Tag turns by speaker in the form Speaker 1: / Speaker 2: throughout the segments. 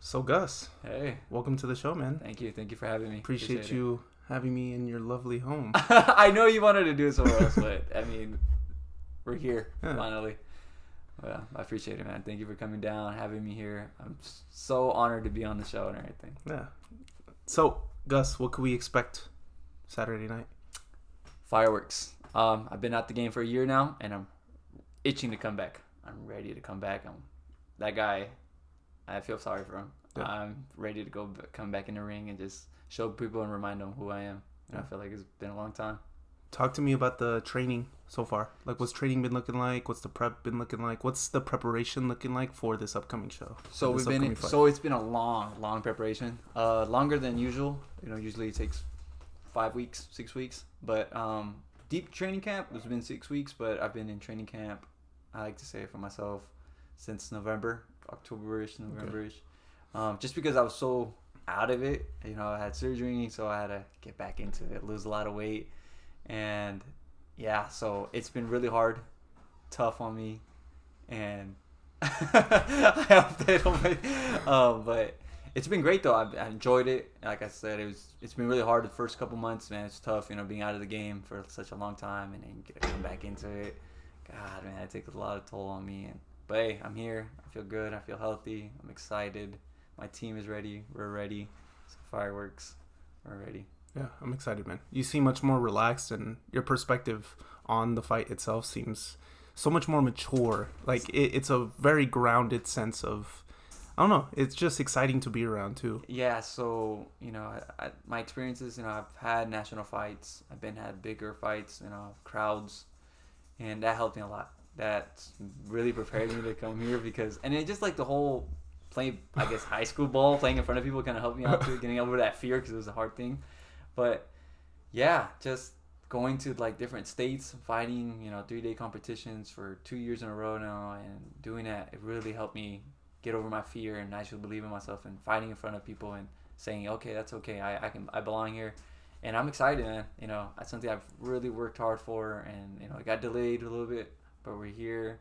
Speaker 1: So Gus,
Speaker 2: Hey,
Speaker 1: welcome to the show, man.
Speaker 2: thank you. Thank you for having me.
Speaker 1: Appreciate you having me in your lovely home.
Speaker 2: I know you wanted to do it somewhere else, but I mean, we're here
Speaker 1: Yeah.
Speaker 2: finally. Well, I appreciate it, man. Thank you for coming down, having me here. I'm so honored to be on the show and everything.
Speaker 1: Yeah. So Gus, what could we expect Saturday night?
Speaker 2: Fireworks. I've been at the game for a year now, and I'm itching to come back. I'm ready to come back. That guy. I feel sorry for him.
Speaker 1: Yeah.
Speaker 2: I'm ready to come back in the ring and just show people and remind them who I am. And I feel like it's been a long time.
Speaker 1: Talk to me about the training so far. Like, what's training been looking like? What's the prep been looking like? What's the preparation looking like for this upcoming show?
Speaker 2: So it's been a long preparation. Longer than usual. Usually it takes 5 weeks, 6 weeks. But deep training camp has been 6 weeks. But I've been in training camp, I like to say it for myself, since November, October-ish, November-ish. Just because I was so out of it. I had surgery, so I had to get back into it, lose a lot of weight. And yeah, so it's been really hard, tough on me, and I hope they don't. But it's been great though. I enjoyed it. Like I said, it's been really hard the first couple months, man. It's tough, being out of the game for such a long time and then come back into it. God, man, it takes a lot of toll on me. But hey, I'm here. I feel good. I feel healthy. I'm excited. My team is ready. We're ready. So fireworks. We're ready.
Speaker 1: Yeah, I'm excited, man. You seem much more relaxed, and your perspective on the fight itself seems so much more mature. Like, it's a very grounded sense of, I don't know, it's just exciting to be around, too.
Speaker 2: Yeah, so, my experiences, I've had national fights. I've had bigger fights, crowds, and that helped me a lot. That really prepared me to come here and it just like the whole playing, I guess, high school ball, playing in front of people kind of helped me out too, getting over that fear because it was a hard thing. But yeah, just going to like different states, fighting, 3-day competitions for 2 years in a row now, and doing that, it really helped me get over my fear and actually believe in myself and fighting in front of people and saying, okay, that's okay, I belong here. And I'm excited, man. That's something I've really worked hard for, and it got delayed a little bit, but we're here,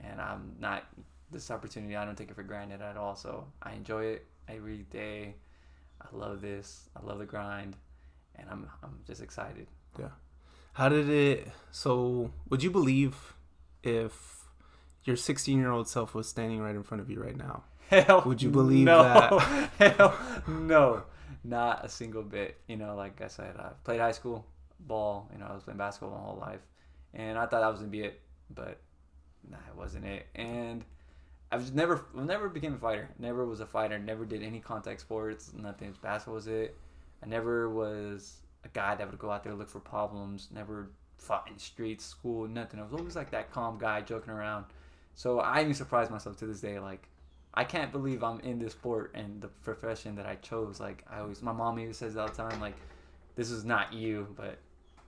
Speaker 2: and I'm not. This opportunity, I don't take it for granted at all. So I enjoy it every day. I love this. I love the grind, and I'm just excited.
Speaker 1: Yeah. How did it? So, would you believe if your 16-year-old self was standing right in front of you right now?
Speaker 2: Hell,
Speaker 1: would you believe
Speaker 2: no.
Speaker 1: that?
Speaker 2: Hell, no, not a single bit. Like I said, I played high school ball. I was playing basketball my whole life, and I thought that was gonna be it, but nah, it wasn't it. And I never became a fighter. Never was a fighter. Never did any contact sports. Nothing. Basketball was it. I never was a guy that would go out there and look for problems. Never fought in streets, school, nothing. I was always like that calm guy joking around. So I even surprise myself to this day. Like, I can't believe I'm in this sport and the profession that I chose. Like, my mom even says all the time, like, this is not you, but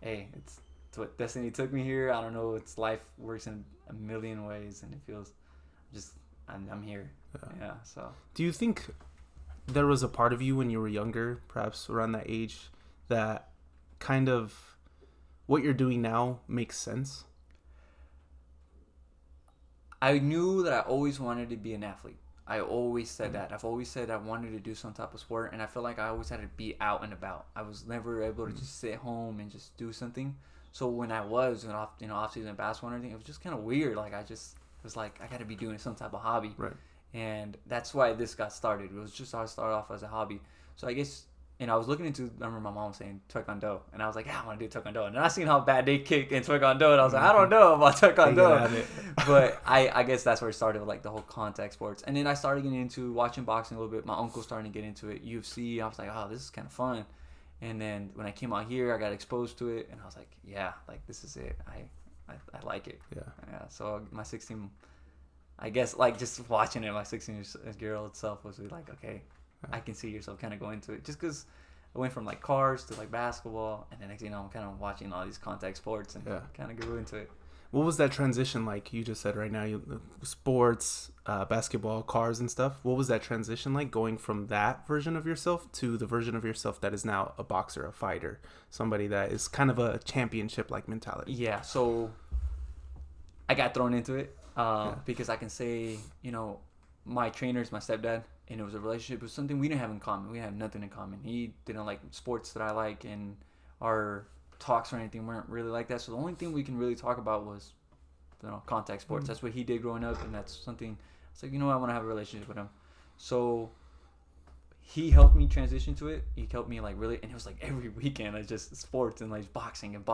Speaker 2: hey, it's what destiny took me here. I don't know. It's life works in a million ways, and it feels just. I'm here. Yeah. So.
Speaker 1: Do you think there was a part of you when you were younger, perhaps around that age, that kind of what you're doing now makes sense?
Speaker 2: I knew that I always wanted to be an athlete. I always said that. I've always said I wanted to do some type of sport, and I feel like I always had to be out and about. I was never able to just sit home and just do something. So when I was in off-season basketball and everything, it was just kind of weird. Like, I just was like, I got to be doing some type of hobby.
Speaker 1: Right.
Speaker 2: And that's why this got started. It was just I started off as a hobby. So I guess, I was looking into, I remember my mom saying Taekwondo. And I was like, yeah, I want to do Taekwondo. And then I seen how bad they kick in Taekwondo. And I was like, I don't know about Taekwondo. But I guess that's where it started with like the whole contact sports. And then I started getting into watching boxing a little bit. My uncle started to get into it. UFC. I was like, oh, this is kind of fun. And then when I came out here, I got exposed to it. And I was like, yeah, like this is it. I like it. Yeah. So my 16, I guess, like just watching it, my 16-year-old self was like, okay, I can see yourself kind of going to it. Just because I went from like cars to like basketball, and then next thing you know, I'm kind of watching all these contact sports and kind of grew into it.
Speaker 1: What was that transition like? You just said right now, sports, basketball, cars and stuff. What was that transition like, going from that version of yourself to the version of yourself that is now a boxer, a fighter, somebody that is kind of a championship-like mentality?
Speaker 2: Yeah, so I got thrown into it because I can say, my trainer is my stepdad, and it was a relationship. It was something we didn't have in common. We had nothing in common. He didn't like sports that I like, and our talks or anything weren't really like that. So the only thing we can really talk about was, contact sports. That's what he did growing up, and that's something. It's like, I want to have a relationship with him. So he helped me transition to it. He helped me like really, and it was like every weekend I just sports and like boxing. And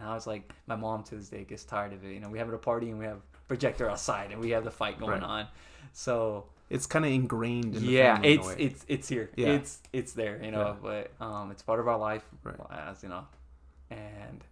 Speaker 2: I was like, my mom to this day gets tired of it. We have a party and we have projector outside and we have the fight going on. So
Speaker 1: it's kind of ingrained in the family.
Speaker 2: It's here.
Speaker 1: Yeah.
Speaker 2: It's there, but it's part of our life, as and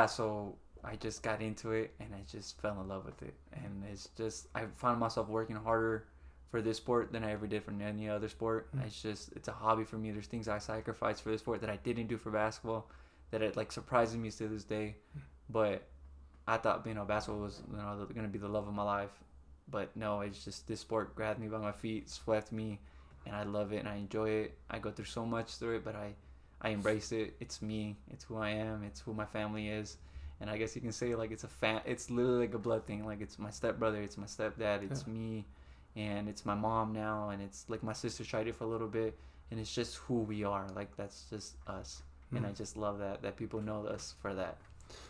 Speaker 2: so I just got into it and I just fell in love with it, and it's just I found myself working harder for this sport than I ever did for any other sport. It's a hobby for me. There's things I sacrificed for this sport that I didn't do for basketball, that it like surprises me to this day. But I thought basketball was going to be the love of my life, but no, it's just this sport grabbed me by my feet, swept me, and I love it and I enjoy it. I go through so much through it, but I embrace it. It's me. It's who I am. It's who my family is. And I guess you can say like it's literally like a blood thing. Like it's my stepbrother, it's my stepdad, it's me, and it's my mom now, and it's like my sister tried it for a little bit, and it's just who we are. Like that's just us. And I just love that people know us for that.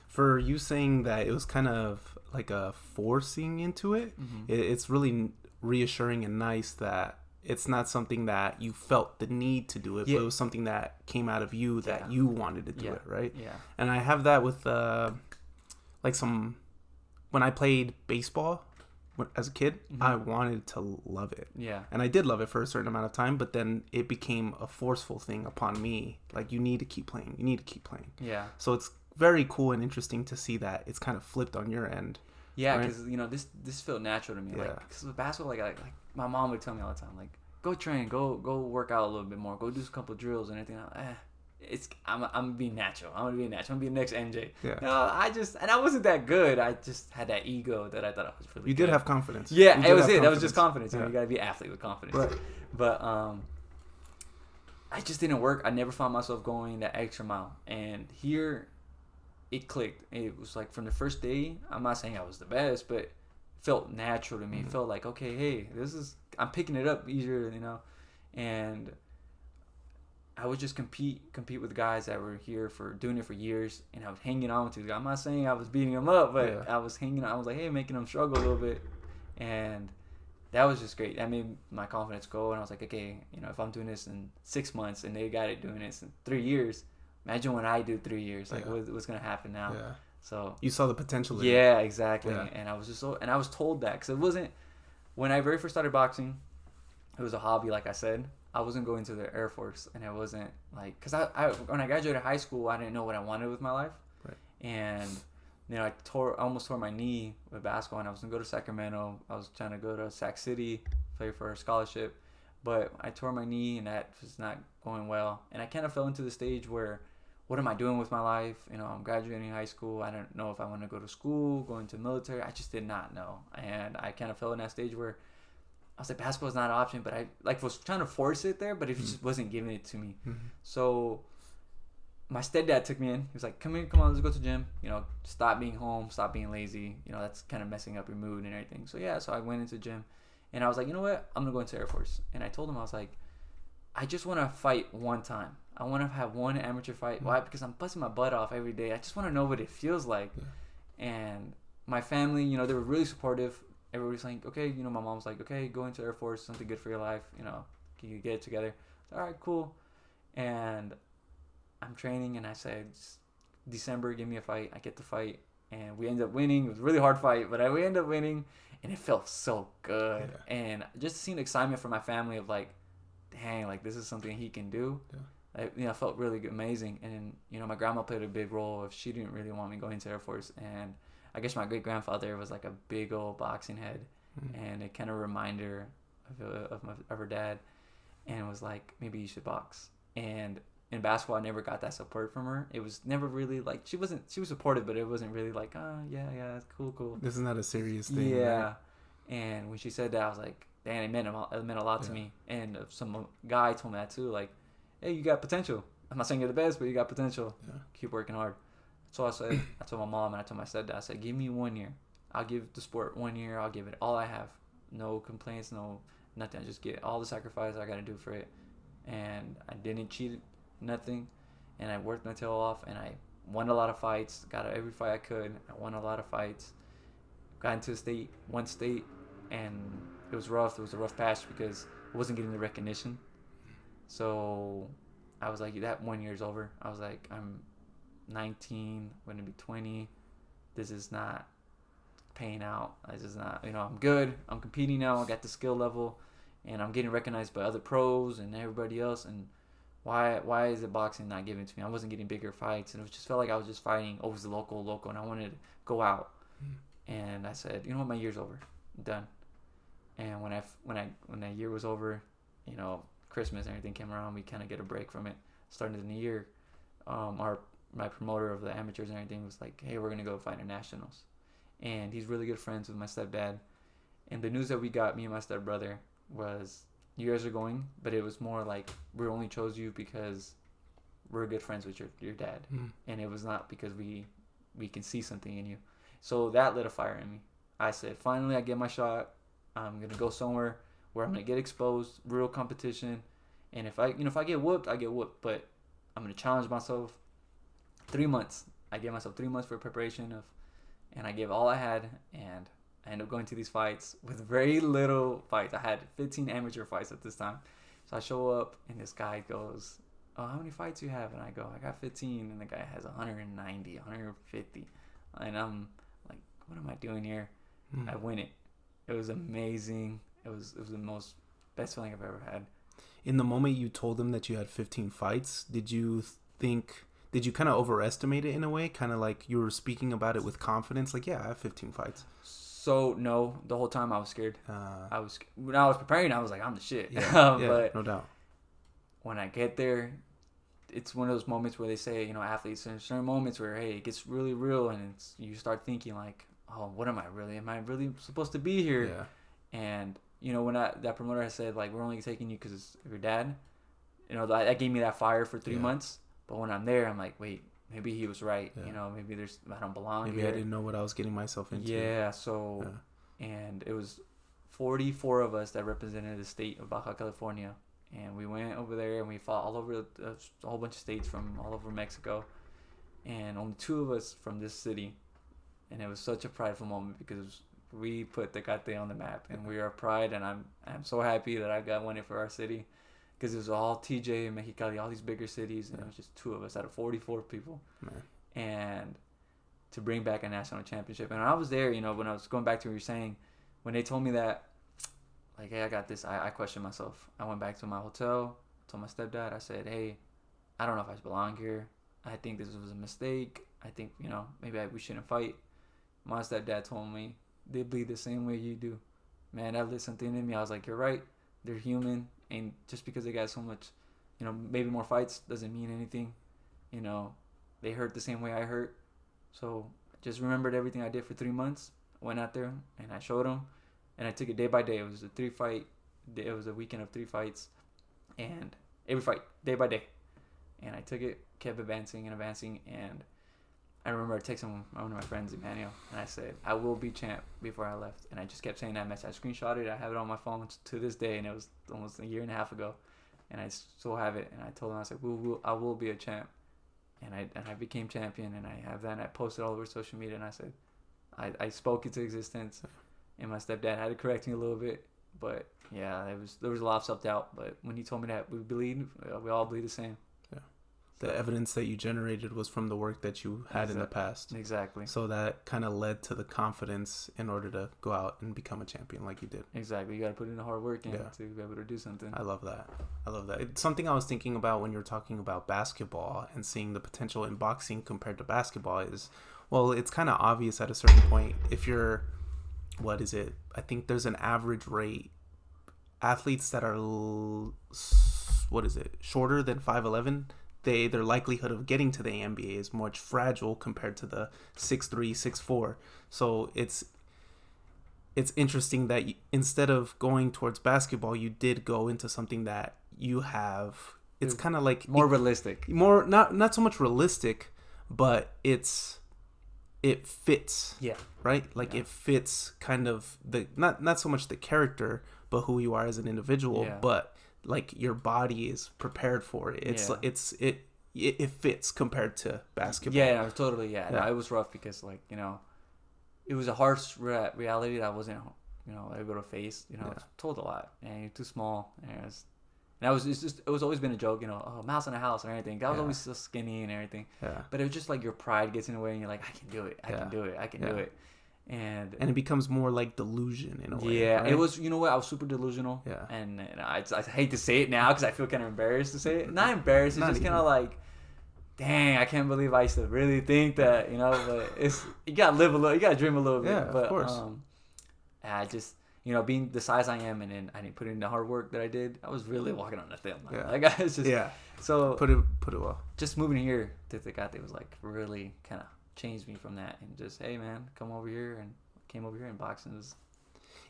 Speaker 1: For you saying that it was kind of like a forcing into it, it's really reassuring and nice that it's not something that you felt the need to do it, but it was something that came out of you that you wanted to do it, right?
Speaker 2: Yeah.
Speaker 1: And I have that with when I played baseball as a kid, I wanted to love it.
Speaker 2: Yeah.
Speaker 1: And I did love it for a certain amount of time, but then it became a forceful thing upon me. Like, you need to keep playing. You need to keep playing.
Speaker 2: Yeah.
Speaker 1: So it's very cool and interesting to see that it's kind of flipped on your end.
Speaker 2: Yeah, because this felt natural to me. Like, because with basketball, like my mom would tell me all the time, like, go train, go work out a little bit more, go do a couple drills and everything. I'm being natural. I'm gonna be natural. I'm gonna be the next MJ.
Speaker 1: Yeah.
Speaker 2: And I wasn't that good. I just had that ego that I thought I was really.
Speaker 1: You
Speaker 2: good.
Speaker 1: did have confidence.
Speaker 2: Yeah, it was it. That was just confidence. You gotta be an athlete with confidence.
Speaker 1: Right.
Speaker 2: But I just didn't work. I never found myself going that extra mile. And here, it clicked. It was like from the first day. I'm not saying I was the best, but it felt natural to me. It felt like, okay, hey, I'm picking it up easier, and I would just compete with guys that were here for doing it for years, and I was hanging on to. I'm not saying I was beating them up, but I was hanging on. I was like, hey, making them struggle a little bit, and that was just great. That made my confidence go, and I was like, okay, if I'm doing this in 6 months and they got it doing this in 3 years, imagine when I do 3 years. Like, what's gonna happen now?
Speaker 1: Yeah.
Speaker 2: So
Speaker 1: you saw the potential in
Speaker 2: it.
Speaker 1: it.
Speaker 2: Exactly. Yeah. And I was I was told that, because it wasn't when I very first started boxing. It was a hobby, like I said. I wasn't going to the Air Force, and I wasn't like, because I when I graduated high school, I didn't know what I wanted with my life.
Speaker 1: Right.
Speaker 2: And I almost tore my knee with basketball, and I was gonna go to Sacramento. I was trying to go to Sac City, play for a scholarship, but I tore my knee, and that was not going well. And I kind of fell into the stage where, what am I doing with my life? I'm graduating high school. I don't know if I want to go to school, go into the military. I just did not know. And I kind of fell in that stage where I was like, basketball is not an option, but I was trying to force it there, but it just wasn't giving it to me. So my stepdad took me in. He was like, come on, let's go to the gym. Stop being home, stop being lazy. That's kind of messing up your mood and everything. So so I went into the gym, and I was like, you know what? I'm going to go into Air Force. And I told him, I was like, I just want to fight one time. I want to have one amateur fight. Why? Because I'm busting my butt off every day. I just want to know what it feels like. Yeah. And my family, they were really supportive. Everybody's like, okay, my mom was like, okay, go into Air Force, something good for your life. Can you get it together? All right, cool. And I'm training, and I said, December, give me a fight. I get the fight, and we end up winning. It was a really hard fight, but we end up winning, and it felt so good. Yeah. And just seeing the excitement from my family of like, dang, like this is something he can do. Yeah. I felt really good, amazing. And then, my grandma played a big role. If she didn't really want me going to Air Force, and I guess my great grandfather was like a big old boxing head, and it kind of reminded her of her dad, and was like, maybe you should box. And in basketball, I never got that support from her. It was never really like, she was supportive, but it wasn't really like, yeah, cool.
Speaker 1: This is not a serious thing.
Speaker 2: Yeah.
Speaker 1: Right?
Speaker 2: And when she said that, I was like, damn, it meant a lot to me. And some guy told me that too, like, hey, you got potential. I'm not saying you're the best, but you got potential. Yeah. Keep working hard. So I told my mom, and I told my stepdad, I said, give me 1 year. I'll give the sport 1 year. I'll give it all I have. No complaints, no nothing. I just get all the sacrifice I got to do for it. And I didn't cheat, nothing. And I worked my tail off, and I won a lot of fights. Got every fight I could. I won a lot of fights. Got into one state, and it was rough. It was a rough patch because I wasn't getting the recognition. So I was like, that 1 year's over. I was like, I'm 19, going to be 20. This is not paying out. I just not, I'm good. I'm competing now. I got the skill level, and I'm getting recognized by other pros and everybody else. And why is the boxing not giving to me? I wasn't getting bigger fights, and it just felt like I was just fighting always the local, and I wanted to go out. And I said, you know what, my year's over. I'm done. And when that year was over, Christmas and everything came around, we kind of get a break from it. Starting the new year, my promoter of the amateurs and everything was like, hey, we're gonna go fight in nationals. And he's really good friends with my stepdad. And the news that we got, me and my stepbrother, was you guys are going, but it was more like we only chose you because we're good friends with your dad. And it was not because we can see something in you. So that lit a fire in me. I said, finally I get my shot. I'm gonna go somewhere where I'm gonna get exposed, real competition. And if I get whooped, I get whooped. But I'm gonna challenge myself. 3 months. I gave myself 3 months for preparation and I gave all I had, and I ended up going to these fights with very little fights. I had 15 amateur fights at this time. So I show up, and this guy goes, oh, how many fights do you have? And I go, I got 15. And the guy has 190, 150. And I'm like, what am I doing here? I win it. It was amazing. It was the best feeling I've ever had.
Speaker 1: In the moment you told him that you had 15 fights, did you kind of overestimate it in a way? Kind of like you were speaking about it with confidence, like, yeah, I have 15 fights.
Speaker 2: So, no, the whole time I was scared. When I was preparing, I was like, I'm the shit.
Speaker 1: Yeah,
Speaker 2: but
Speaker 1: no doubt.
Speaker 2: When I get there, it's one of those moments where they say, athletes, in certain moments where, hey, it gets really real, and you start thinking like, oh, what am I really supposed to be here?
Speaker 1: Yeah.
Speaker 2: And, when that promoter has said, like, we're only taking you because of your dad, that gave me that fire for 3 months. But when I'm there, I'm like, wait, maybe he was right.
Speaker 1: Yeah.
Speaker 2: Maybe I don't belong
Speaker 1: maybe
Speaker 2: here.
Speaker 1: I didn't know what I was getting myself into.
Speaker 2: Yeah, so, and it was 44 of us that represented the state of Baja California. And we went over there, and we fought all over a whole bunch of states from all over Mexico. And only 2 of us from this city. And it was such a prideful moment because we put Tecate on the map. And we are pride, and I'm so happy that I got one for our city. Because it was all TJ and Mexicali, all these bigger cities, and it was just 2 of us out of 44 people.
Speaker 1: Man.
Speaker 2: And to bring back a national championship. And I was there, when I was going back to what you were saying, when they told me that, like, hey, I got this, I questioned myself. I went back to my hotel, told my stepdad, I said, hey, I don't know if I belong here. I think this was a mistake. I think, maybe we shouldn't fight. My stepdad told me, they bleed the same way you do. Man, that lit something in me. I was like, you're right. They're human. And just because they got so much, maybe more fights doesn't mean anything. They hurt the same way I hurt. So just remembered everything I did for 3 months. Went out there and I showed them. And I took it day by day. It was it was a weekend of 3 fights. And every fight, day by day. And I took it, kept advancing. And I remember texting one of my friends, Emmanuel, and I said, I will be champ before I left. And I just kept saying that message. I screenshot it. I have it on my phone to this day, and it was almost a year and a half ago. And I still have it. And I told him, I said, I will be a champ. And I became champion, and I have that. And I posted all over social media, and I said, I spoke into existence. And my stepdad had to correct me a little bit. But, yeah, there was a lot of self-doubt. But when he told me that we all bleed the same.
Speaker 1: The evidence that you generated was from the work that you had in the past.
Speaker 2: Exactly.
Speaker 1: So that kind of led to the confidence in order to go out and become a champion like you did.
Speaker 2: Exactly. You got to put in the hard work to be able to do something.
Speaker 1: I love that. It's something I was thinking about when you were talking about basketball and seeing the potential in boxing compared to basketball is, well, it's kind of obvious at a certain point. If you're, what is it? I think there's an average rate. Athletes that are, shorter than 5'11", their likelihood of getting to the NBA is much fragile compared to the 6'3", 6'4". So it's interesting that instead of going towards basketball, you did go into something that you have. It's kind of like
Speaker 2: more realistic.
Speaker 1: More not so much realistic, but it fits.
Speaker 2: Yeah.
Speaker 1: Right? Like it fits kind of the not so much the character, but who you are as an individual.
Speaker 2: Yeah.
Speaker 1: But like your body is prepared for it. It fits compared to basketball.
Speaker 2: Yeah, no, totally. Yeah,
Speaker 1: Yeah.
Speaker 2: no, it was rough because like it was a harsh reality that I wasn't able to face. I was told a lot, and you're too small, and it was always been a joke, oh, mouse in a house or anything. I was always so skinny and everything.
Speaker 1: Yeah.
Speaker 2: But it was just like your pride gets in the way, and you're like, I can do it, I can do it, I can do it, and
Speaker 1: it becomes more like delusion in a way.
Speaker 2: Yeah,
Speaker 1: right?
Speaker 2: it was. You know what? I was super delusional.
Speaker 1: Yeah.
Speaker 2: And I hate to say it now because I feel kind of embarrassed to say it. Not embarrassed. It's just kind of like, dang, I can't believe I used to really think that. But you gotta live a little. You gotta dream a little bit.
Speaker 1: Yeah,
Speaker 2: but,
Speaker 1: of course.
Speaker 2: I just being the size I am, and then I didn't put in the hard work that I did. I was really walking on a thin line.
Speaker 1: Yeah.
Speaker 2: Like I was just So
Speaker 1: put it well.
Speaker 2: just moving here to Tecate was like really kind of changed me from that, and just, hey man, come over here, and came over here, and boxing was.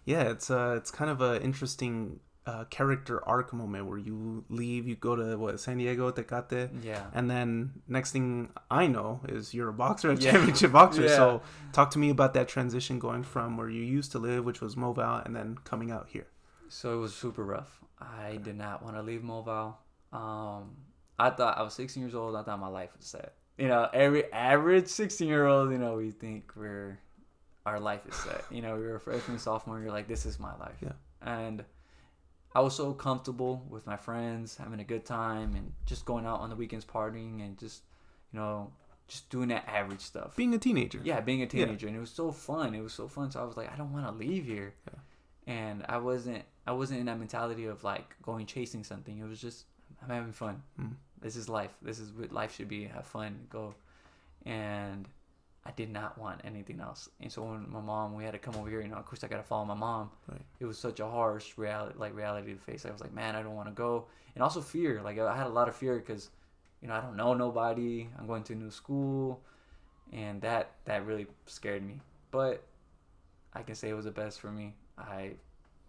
Speaker 1: Yeah, it's kind of a interesting character arc moment where you leave, you go to San Diego, Tecate, and then next thing I know is you're a boxer, a championship boxer.
Speaker 2: Yeah.
Speaker 1: So talk to me about that transition going from where you used to live, which was Mobile, and then coming out here.
Speaker 2: So it was super rough. I did not want to leave Mobile. I thought I was 16 years old. I thought my life was set. Every average 16-year-old, we think our life is set. We were a freshman, sophomore. You're like, this is my life.
Speaker 1: Yeah.
Speaker 2: And I was so comfortable with my friends, having a good time, and just going out on the weekends partying, and just doing that average stuff.
Speaker 1: Being a teenager.
Speaker 2: Yeah, being a teenager, and it was so fun. So I was like, I don't want to leave here. Yeah. And I wasn't in that mentality of like going chasing something. It was just, I'm having fun. This is life. This is what life should be. Have fun, go. And I did not want anything else. And so when my mom, we had to come over here, of course I got to follow my mom. Right. It was such a harsh reality to face. I was like, man, I don't want to go. And also fear. Like I had a lot of fear because, I don't know nobody. I'm going to a new school. And that really scared me. But I can say it was the best for me.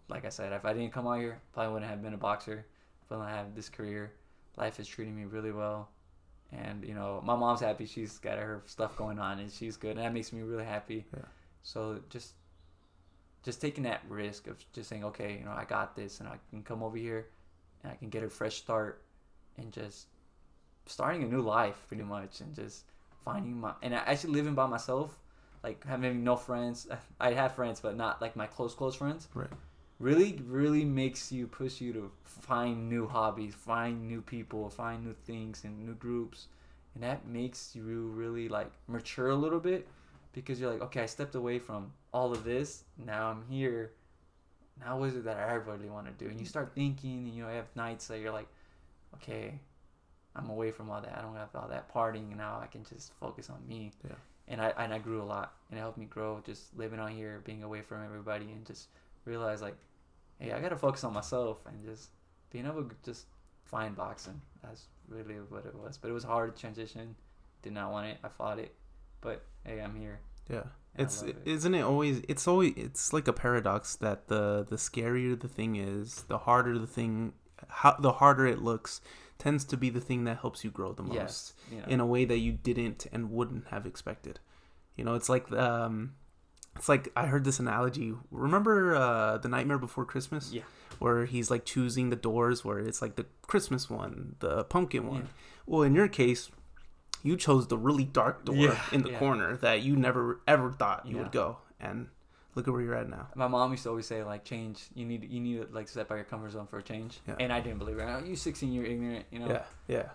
Speaker 2: Like I said, if I didn't come out here, probably wouldn't have been a boxer. Wouldn't have this career. Life is treating me really well. And, my mom's happy. She's got her stuff going on, and she's good. And that makes me really happy. Yeah. So just taking that risk of just saying, okay, I got this, and I can come over here, and I can get a fresh start, and just starting a new life pretty much, and just finding and actually living by myself, like having no friends. I have friends, but not like my close friends. Right. Really, really push you to find new hobbies, find new people, find new things and new groups. And that makes you really like mature a little bit, because you're like, okay, I stepped away from all of this. Now I'm here. Now what is it that I really want to do? And you start thinking, and you have nights that you're like, okay, I'm away from all that. I don't have all that partying, and now I can just focus on me. Yeah. And I grew a lot, and it helped me grow just living out here, being away from everybody, and just realize like, hey, I gotta focus on myself, and just being able to just find boxing. That's really what it was. But it was a hard transition. Did not want it. I fought it, but hey, I'm here.
Speaker 1: Yeah, it's like a paradox that the scarier the thing is, the harder the harder it looks, tends to be the thing that helps you grow the most. Yes, in a way that you didn't and wouldn't have expected. It's like I heard this analogy. Remember The Nightmare Before Christmas? Yeah. Where he's like choosing the doors, where it's like the Christmas one, the pumpkin one. Yeah. Well, in your case, you chose the really dark door in the corner that you never ever thought you would go. And look at where you're at now. My
Speaker 2: mom used to always say, like, change. You need to like step out your comfort zone for a change. Yeah. And I didn't believe it. You 16, you're ignorant, Yeah. Yeah.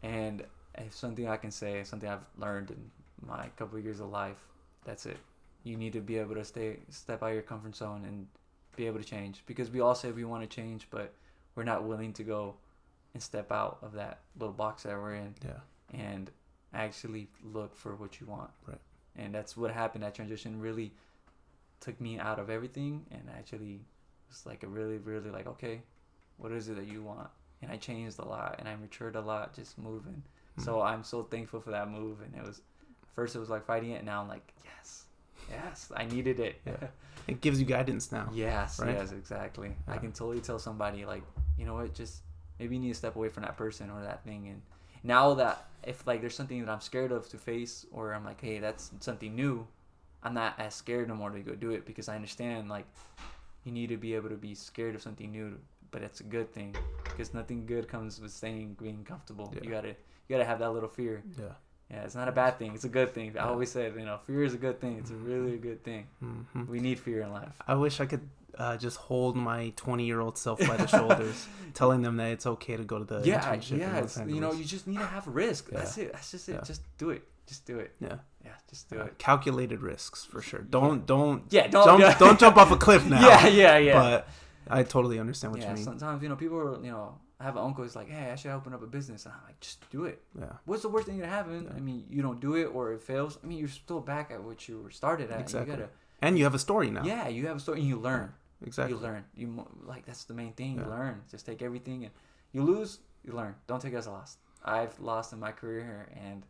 Speaker 2: And if something I can say, something I've learned in my couple of years of life, that's it. You need to be able to step out of your comfort zone and be able to change, because we all say we want to change, but we're not willing to go and step out of that little box that we're in. Yeah. And actually look for what you want. Right. And that's what happened. That transition really took me out of everything, and actually was like a really, really like, okay, what is it that you want? And I changed a lot, and I matured a lot just moving. Mm-hmm. So I'm so thankful for that move. And first it was like fighting it, and now I'm like, yes, I needed it. Yeah.
Speaker 1: It gives you guidance now.
Speaker 2: Yes,
Speaker 1: right?
Speaker 2: Yes, exactly. Yeah. I can totally tell somebody, like, you know what, just maybe you need to step away from that person or that thing. And now that if like there's something that I'm scared of to face, or I'm like, hey, that's something new, I'm not as scared no more to go do it, because I understand, like, You need to be able to be scared of something new, but it's a good thing because nothing good comes with being comfortable.
Speaker 1: Yeah.
Speaker 2: You gotta have that little fear.
Speaker 1: Yeah.
Speaker 2: Yeah, it's not a bad thing. It's a good thing. I
Speaker 1: Yeah.
Speaker 2: always said, fear is a good thing. It's a really good thing.
Speaker 1: Mm-hmm.
Speaker 2: We need fear in life.
Speaker 1: I wish I could just hold my 20-year-old self by the shoulders, telling them that it's okay to go to the internship.
Speaker 2: Yeah.
Speaker 1: in Los Angeles.
Speaker 2: You just need to have risk.
Speaker 1: Yeah.
Speaker 2: That's it. That's just it.
Speaker 1: Yeah.
Speaker 2: Just do it. Just do it.
Speaker 1: Yeah.
Speaker 2: Yeah. Just do it.
Speaker 1: Calculated risks for sure. Don't
Speaker 2: Don't
Speaker 1: jump off a cliff now.
Speaker 2: Yeah.
Speaker 1: But I totally understand what you mean.
Speaker 2: Sometimes people are I have an uncle who's like, hey, I should open up a business. And I'm like, just do it.
Speaker 1: Yeah.
Speaker 2: What's the worst thing that happen?
Speaker 1: Yeah.
Speaker 2: I mean, you don't do it or it fails. I mean, you're still back at what you were started at.
Speaker 1: Exactly.
Speaker 2: You
Speaker 1: and you have a story now.
Speaker 2: Yeah, you have a story and you learn.
Speaker 1: Exactly.
Speaker 2: You learn. That's the main thing.
Speaker 1: Yeah.
Speaker 2: You learn. Just take everything and you lose, you learn. Don't take it as a loss. I've lost in my career and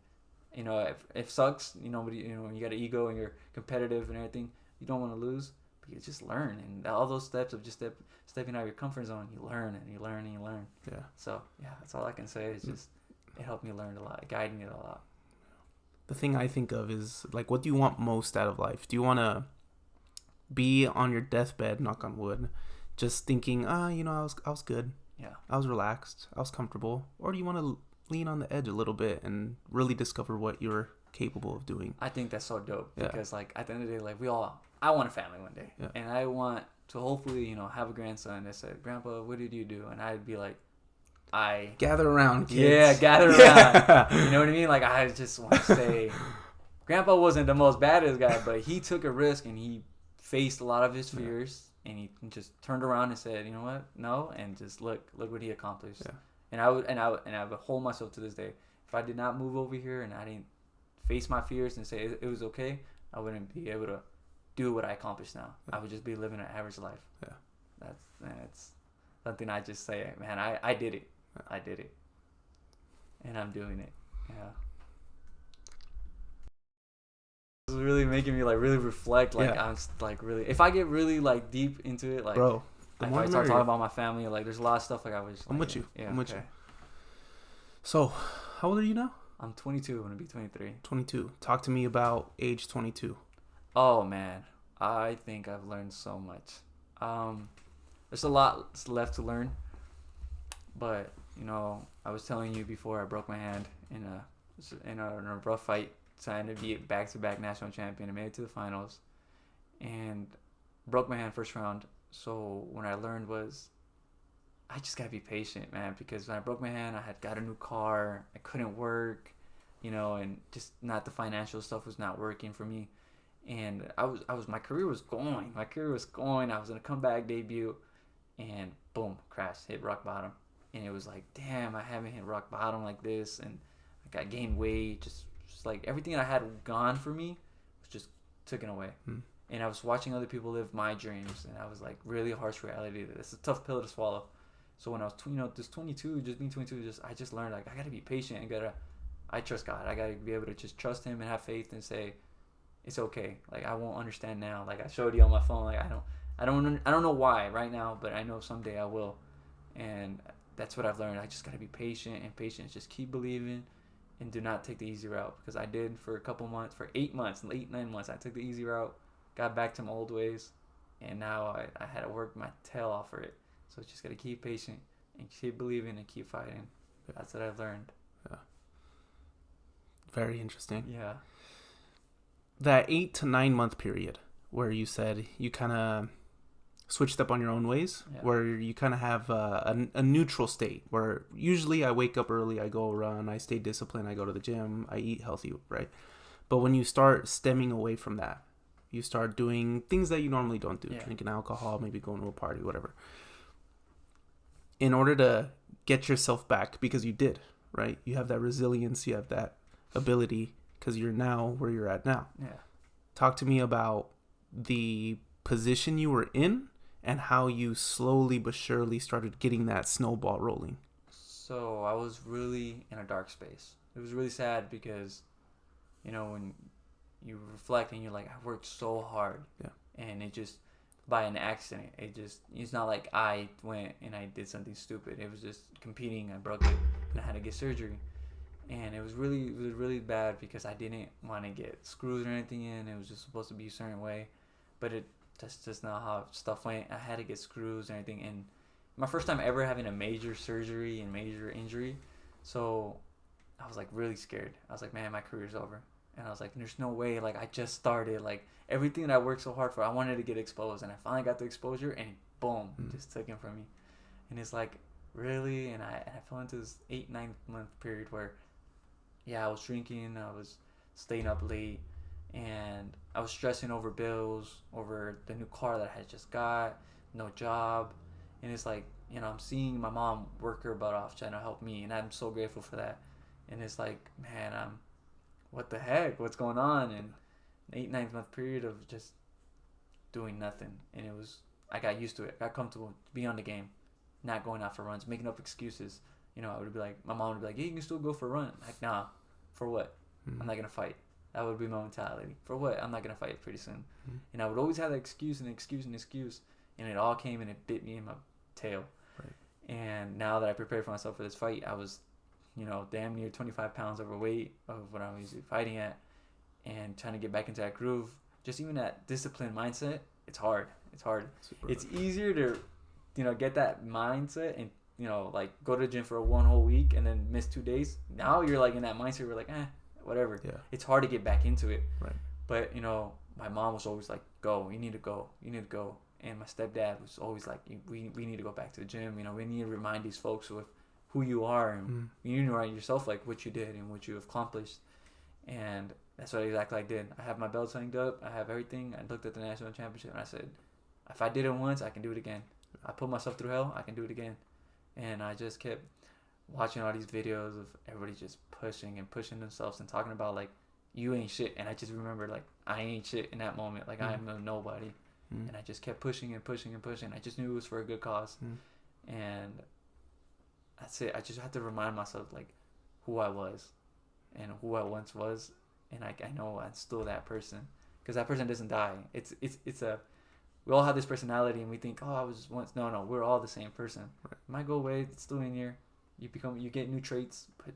Speaker 2: if it sucks, when you got an ego and you're competitive and everything, you don't want to lose, but you just learn. And all those steps of just stepping out of your comfort zone, you learn and you learn and you learn.
Speaker 1: Yeah.
Speaker 2: So yeah, that's all I can say. It's just it helped me learn a lot. It guided me a lot.
Speaker 1: The thing I think of is like, what do you want most out of life? Do you want to be on your deathbed, knock on wood, just thinking, I was good.
Speaker 2: Yeah.
Speaker 1: I was relaxed. I was comfortable. Or do you want to lean on the edge a little bit and really discover what you're capable of doing?
Speaker 2: I think that's so dope
Speaker 1: Yeah.
Speaker 2: because at the end of the day, I want a family one day.
Speaker 1: Yeah.
Speaker 2: And I want to hopefully, have a grandson that said, Grandpa, what did you do? And I'd be like,
Speaker 1: gather around, kids.
Speaker 2: Yeah, gather around.
Speaker 1: Yeah.
Speaker 2: You know what I mean? Like, I just want to say, Grandpa wasn't the most baddest guy, but he took a risk and he faced a lot of his fears and he just turned around and said, you know what? No. And just look what he accomplished.
Speaker 1: Yeah.
Speaker 2: And I would hold myself to this day. If I did not move over here and I didn't face my fears and say it was okay, I wouldn't be able to do what I accomplished now.
Speaker 1: Yeah.
Speaker 2: I would just be living an average life.
Speaker 1: Yeah.
Speaker 2: That's something I just say, man, I did it. I did it. And I'm doing it. Yeah. It's really making me really reflect. I'm really, if I get really deep into it,
Speaker 1: bro,
Speaker 2: if I start talking about my family, there's a lot of stuff I was.
Speaker 1: I'm with you.
Speaker 2: Yeah,
Speaker 1: I'm with you. So, how old are you now?
Speaker 2: I'm 22. I'm gonna be 23.
Speaker 1: 22. Talk to me about age 22.
Speaker 2: Oh man, I think I've learned so much. There's a lot left to learn, but I was telling you before I broke my hand in a rough fight, trying to be back-to-back national champion. I made it to the finals, and broke my hand first round. So what I learned was, I just gotta be patient, man. Because when I broke my hand, I had got a new car. I couldn't work, and just not the financial stuff was not working for me. And my career was going. I was in a comeback debut, and boom, crash, hit rock bottom. And it was like, damn, I haven't hit rock bottom like this. And I gained weight, just everything I had gone for me was just taken away. And I was watching other people live my dreams, and I was really harsh reality. It's a tough pill to swallow. So when I was, just 22, just being 22, I just learned I gotta be patient and I trust God. I gotta be able to just trust Him and have faith and say, it's okay. I won't understand now. I showed you on my phone. I don't know why right now, but I know someday I will. And that's what I've learned. I just gotta be patient and patient. Just keep believing. And do not take the easy route, because I did for a couple months, for 9 months. I took the easy route, got back to my old ways, and now I had to work my tail off for it. So just got to keep patient and keep believing and keep fighting. That's what I've learned.
Speaker 1: Yeah. Very interesting.
Speaker 2: Yeah.
Speaker 1: That 8 to 9 month period where you said you kind of switched up on your own ways, where you kind of have a neutral state, where usually I wake up early, I go run, I stay disciplined, I go to the gym, I eat healthy, right? But when you start stemming away from that, you start doing things that you normally don't do, drinking alcohol, maybe going to a party, whatever. In order to get yourself back, because you did, right? You have that resilience, you have that ability, because you're now where you're at now.
Speaker 2: Yeah.
Speaker 1: Talk to me about the position you were in and how you slowly but surely started getting that snowball rolling.
Speaker 2: So I was really in a dark space. It was really sad because, when you reflect and you're like, I worked so hard.
Speaker 1: Yeah.
Speaker 2: And it just, by an accident, it's not like I went and I did something stupid. It was just competing. I broke it and I had to get surgery. And it was really bad because I didn't want to get screws or anything in. It was just supposed to be a certain way. But that's just not how stuff went. I had to get screws and everything, and my first time ever having a major surgery and major injury, so I was like really scared. I was like, man, my career's over. And I was like, there's no way. Like, I just started. Like, everything that I worked so hard for, I wanted to get exposed. And I finally got the exposure, and boom, just took it from me. And it's like, really? And I fell into this 8-9 month period where, yeah, I was drinking, I was staying up late, and I was stressing over bills, over the new car that I had just got, no job. And it's like, you know, I'm seeing my mom work her butt off trying to help me, and I'm so grateful for that. And it's like, man, what the heck? What's going on? And 8-9 month period of just doing nothing. And I got used to it. I got comfortable being on the game, not going out for runs, making up excuses. You know, I would be like, my mom would be like, yeah, you can still go for a run. Like, nah, for what? I'm not going to fight. That would be my mentality. For what? I'm not going to fight pretty soon. And I would always have that excuse. And it all came and it bit me in my tail. Right. And now that I prepared for myself for this fight, I was, you know, damn near 25 pounds overweight of what I was usually fighting at, and trying to get back into that groove. Just even that disciplined mindset, it's hard. It's easier to, you know, get that mindset and, you know, like go to the gym for one whole week and then miss 2 days. Now you're like in that mindset where like, whatever. Yeah. It's hard to get back into it. Right. But, you know, my mom was always like, go, you need to go. And my stepdad was always like, we need to go back to the gym. You know, we need to remind these folks with who you are, and you need to remind yourself like what you did and what you have accomplished. And that's what exactly I did. I have my belts hanged up. I have everything. I looked at the national championship and I said, if I did it once, I can do it again. I put myself through hell, I can do it again. And I just kept watching all these videos of everybody just pushing themselves and talking about like, you ain't shit. And I just remember like, I ain't shit in that moment. Like I am a nobody. And I just kept pushing. I just knew it was for a good cause. And that's it. I just had to remind myself like who I was and who I once was. And I know I'm still that person, because that person doesn't die. We all have this personality and we think, oh, I was once. No, we're all the same person. Right. It might go away. It's still in here. You get new traits, but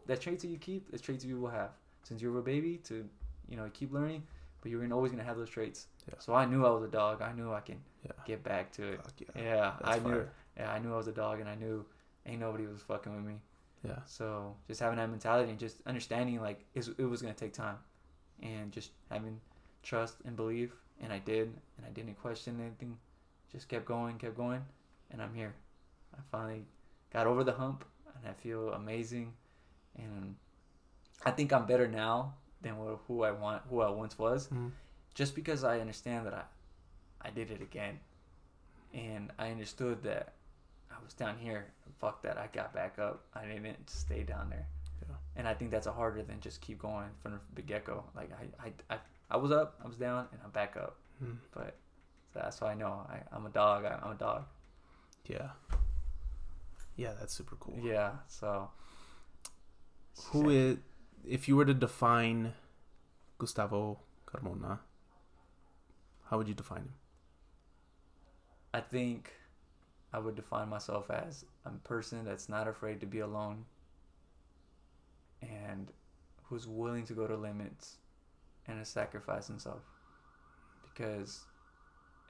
Speaker 2: that traits that you keep, the traits you will have since you were a baby to, you know, keep learning, but you're always going to have those traits. Yeah. So I knew I was a dog. I knew I can get back to it. I knew I was a dog, and I knew ain't nobody was fucking with me. Yeah. So just having that mentality and just understanding like it was going to take time, and just having trust and belief. And I did, and I didn't question anything. Just kept going, and I'm here. I finally got over the hump, and I feel amazing. And I think I'm better now than who I once was, just because I understand that I did it again, and I understood that I was down here. Fuck that, I got back up. I didn't stay down there. Yeah. And I think that's harder than just keep going from the get-go. Like I was up, I was down, and I'm back up. But that's why I know I'm a dog. I'm a dog.
Speaker 1: Yeah. Yeah, that's super cool.
Speaker 2: Yeah. So,
Speaker 1: if you were to define Gustavo Carmona, how would you define him?
Speaker 2: I think I would define myself as a person that's not afraid to be alone, and who's willing to go to limits and to sacrifice himself.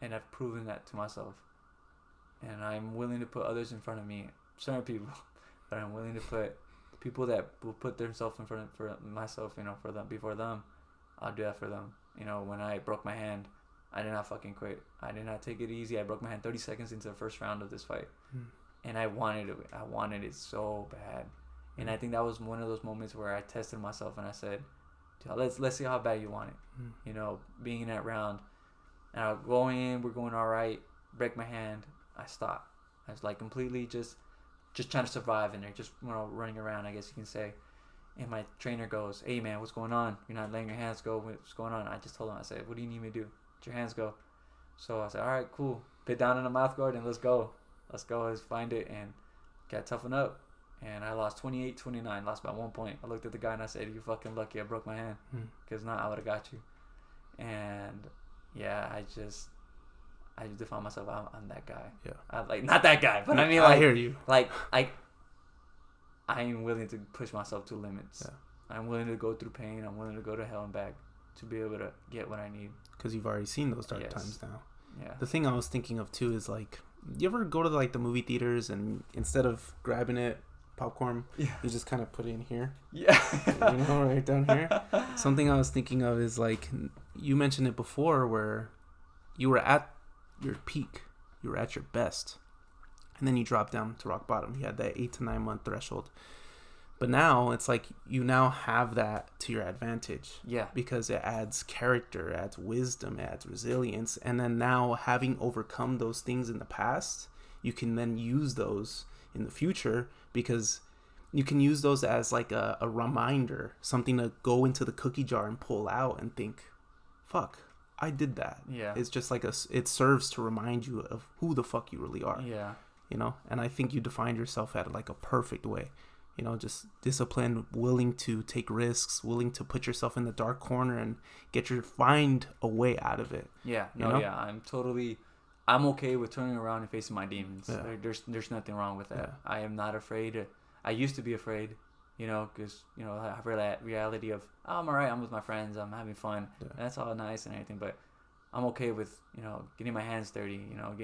Speaker 2: And I've proven that to myself, and I'm willing to put others in front of me, certain people, but I'm willing to put people that will put themselves in front of for myself, you know, for them, before them. I'll do that for them. You know, when I broke my hand, I did not fucking quit. I did not take it easy. I broke my hand 30 seconds into the first round of this fight, and I wanted it. I wanted it so bad, and I think that was one of those moments where I tested myself and I said, let's see how bad you want it. You know, being in that round. And I'll go in, we're going all right, break my hand, I stop. I was like completely just trying to survive in there, just, you know, running around, I guess you can say. And my trainer goes, hey man, what's going on? You're not letting your hands go, what's going on? I just told him, I said, what do you need me to do? Let your hands go. So I said, all right, cool. Put down in the mouth guard and let's go. Let's find it, and got toughened up. And I lost 28-29, lost by 1 point. I looked at the guy and I said, you fucking lucky I broke my hand, because not, I would have got you. And yeah, I just define myself. I'm that guy. Yeah. Not that guy, but I mean, like,
Speaker 1: I hear you.
Speaker 2: Like, I am willing to push myself to limits. Yeah. I'm willing to go through pain. I'm willing to go to hell and back to be able to get what I need.
Speaker 1: Because you've already seen those dark times now.
Speaker 2: Yeah.
Speaker 1: The thing I was thinking of too is like, you ever go to like the movie theaters and instead of grabbing it, popcorn,
Speaker 2: Yeah.
Speaker 1: you just kind of put it in here?
Speaker 2: Yeah.
Speaker 1: You know, right down here? Something I was thinking of is like, you mentioned it before where you were at your peak, you were at your best, and then you dropped down to rock bottom. You had that 8 to 9 month threshold. But now it's like you now have that to your advantage.
Speaker 2: Yeah.
Speaker 1: Because it adds character, it adds wisdom, it adds resilience. And then now having overcome those things in the past, you can then use those in the future because you can use those as like a reminder, something to go into the cookie jar and pull out and think, fuck, I did that.
Speaker 2: Yeah.
Speaker 1: It's just like it serves to remind you of who the fuck you really are.
Speaker 2: Yeah.
Speaker 1: You know? And I think you defined yourself at like a perfect way. You know, just disciplined, willing to take risks, willing to put yourself in the dark corner and find a way out of it.
Speaker 2: Yeah,
Speaker 1: you know?
Speaker 2: yeah. I'm okay with turning around and facing my demons.
Speaker 1: Yeah.
Speaker 2: There's nothing wrong with that.
Speaker 1: Yeah.
Speaker 2: I am not afraid. I used to be afraid, you know, because, you know, I have that reality of, oh, I'm all right, I'm with my friends, I'm having fun.
Speaker 1: Yeah.
Speaker 2: And that's all nice and everything, but I'm okay with, you know, getting my hands dirty, you know,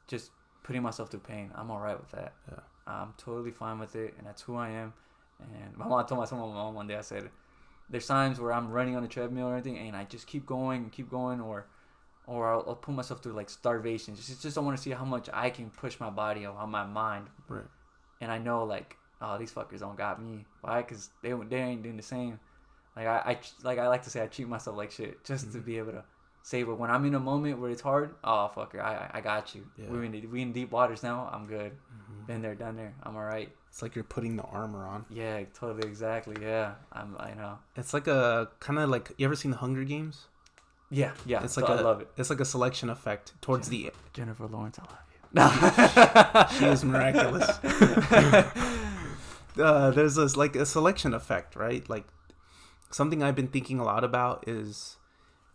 Speaker 2: just putting myself through pain. I'm all right with that.
Speaker 1: Yeah.
Speaker 2: I'm totally fine with it, and that's who I am. And my mom, I told my mom one day, I said, there's times where I'm running on the treadmill or anything, and I just keep going, or I'll put myself through like starvation. Just don't want to see how much I can push my body or my mind.
Speaker 1: Right.
Speaker 2: And I know like, oh, these fuckers don't got me. Why? Because they ain't doing the same. Like I like to say I treat myself like shit just to be able to say, but when I'm in a moment where it's hard, oh fucker, I got you.
Speaker 1: Yeah.
Speaker 2: We in deep waters now. I'm good. Been there, done there. I'm all right.
Speaker 1: It's like you're putting the armor on.
Speaker 2: Yeah, totally, exactly. Yeah, I know.
Speaker 1: It's like a kind of like, you ever seen the Hunger Games?
Speaker 2: Yeah.
Speaker 1: It's like
Speaker 2: I love it.
Speaker 1: It's like a selection effect towards
Speaker 2: Jennifer Lawrence, I love you.
Speaker 1: She is miraculous. There's this like a selection effect, right? Like something I've been thinking a lot about is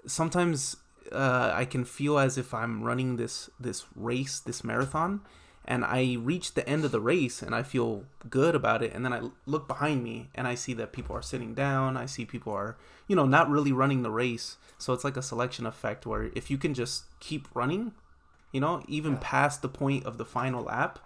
Speaker 1: sometimes I can feel as if I'm running this race, this marathon, and I reach the end of the race and I feel good about it, and then I look behind me and I see that people are sitting down. I see people are, you know, not really running the race. So it's like a selection effect where if you can just keep running, you know, even past the point of the final lap,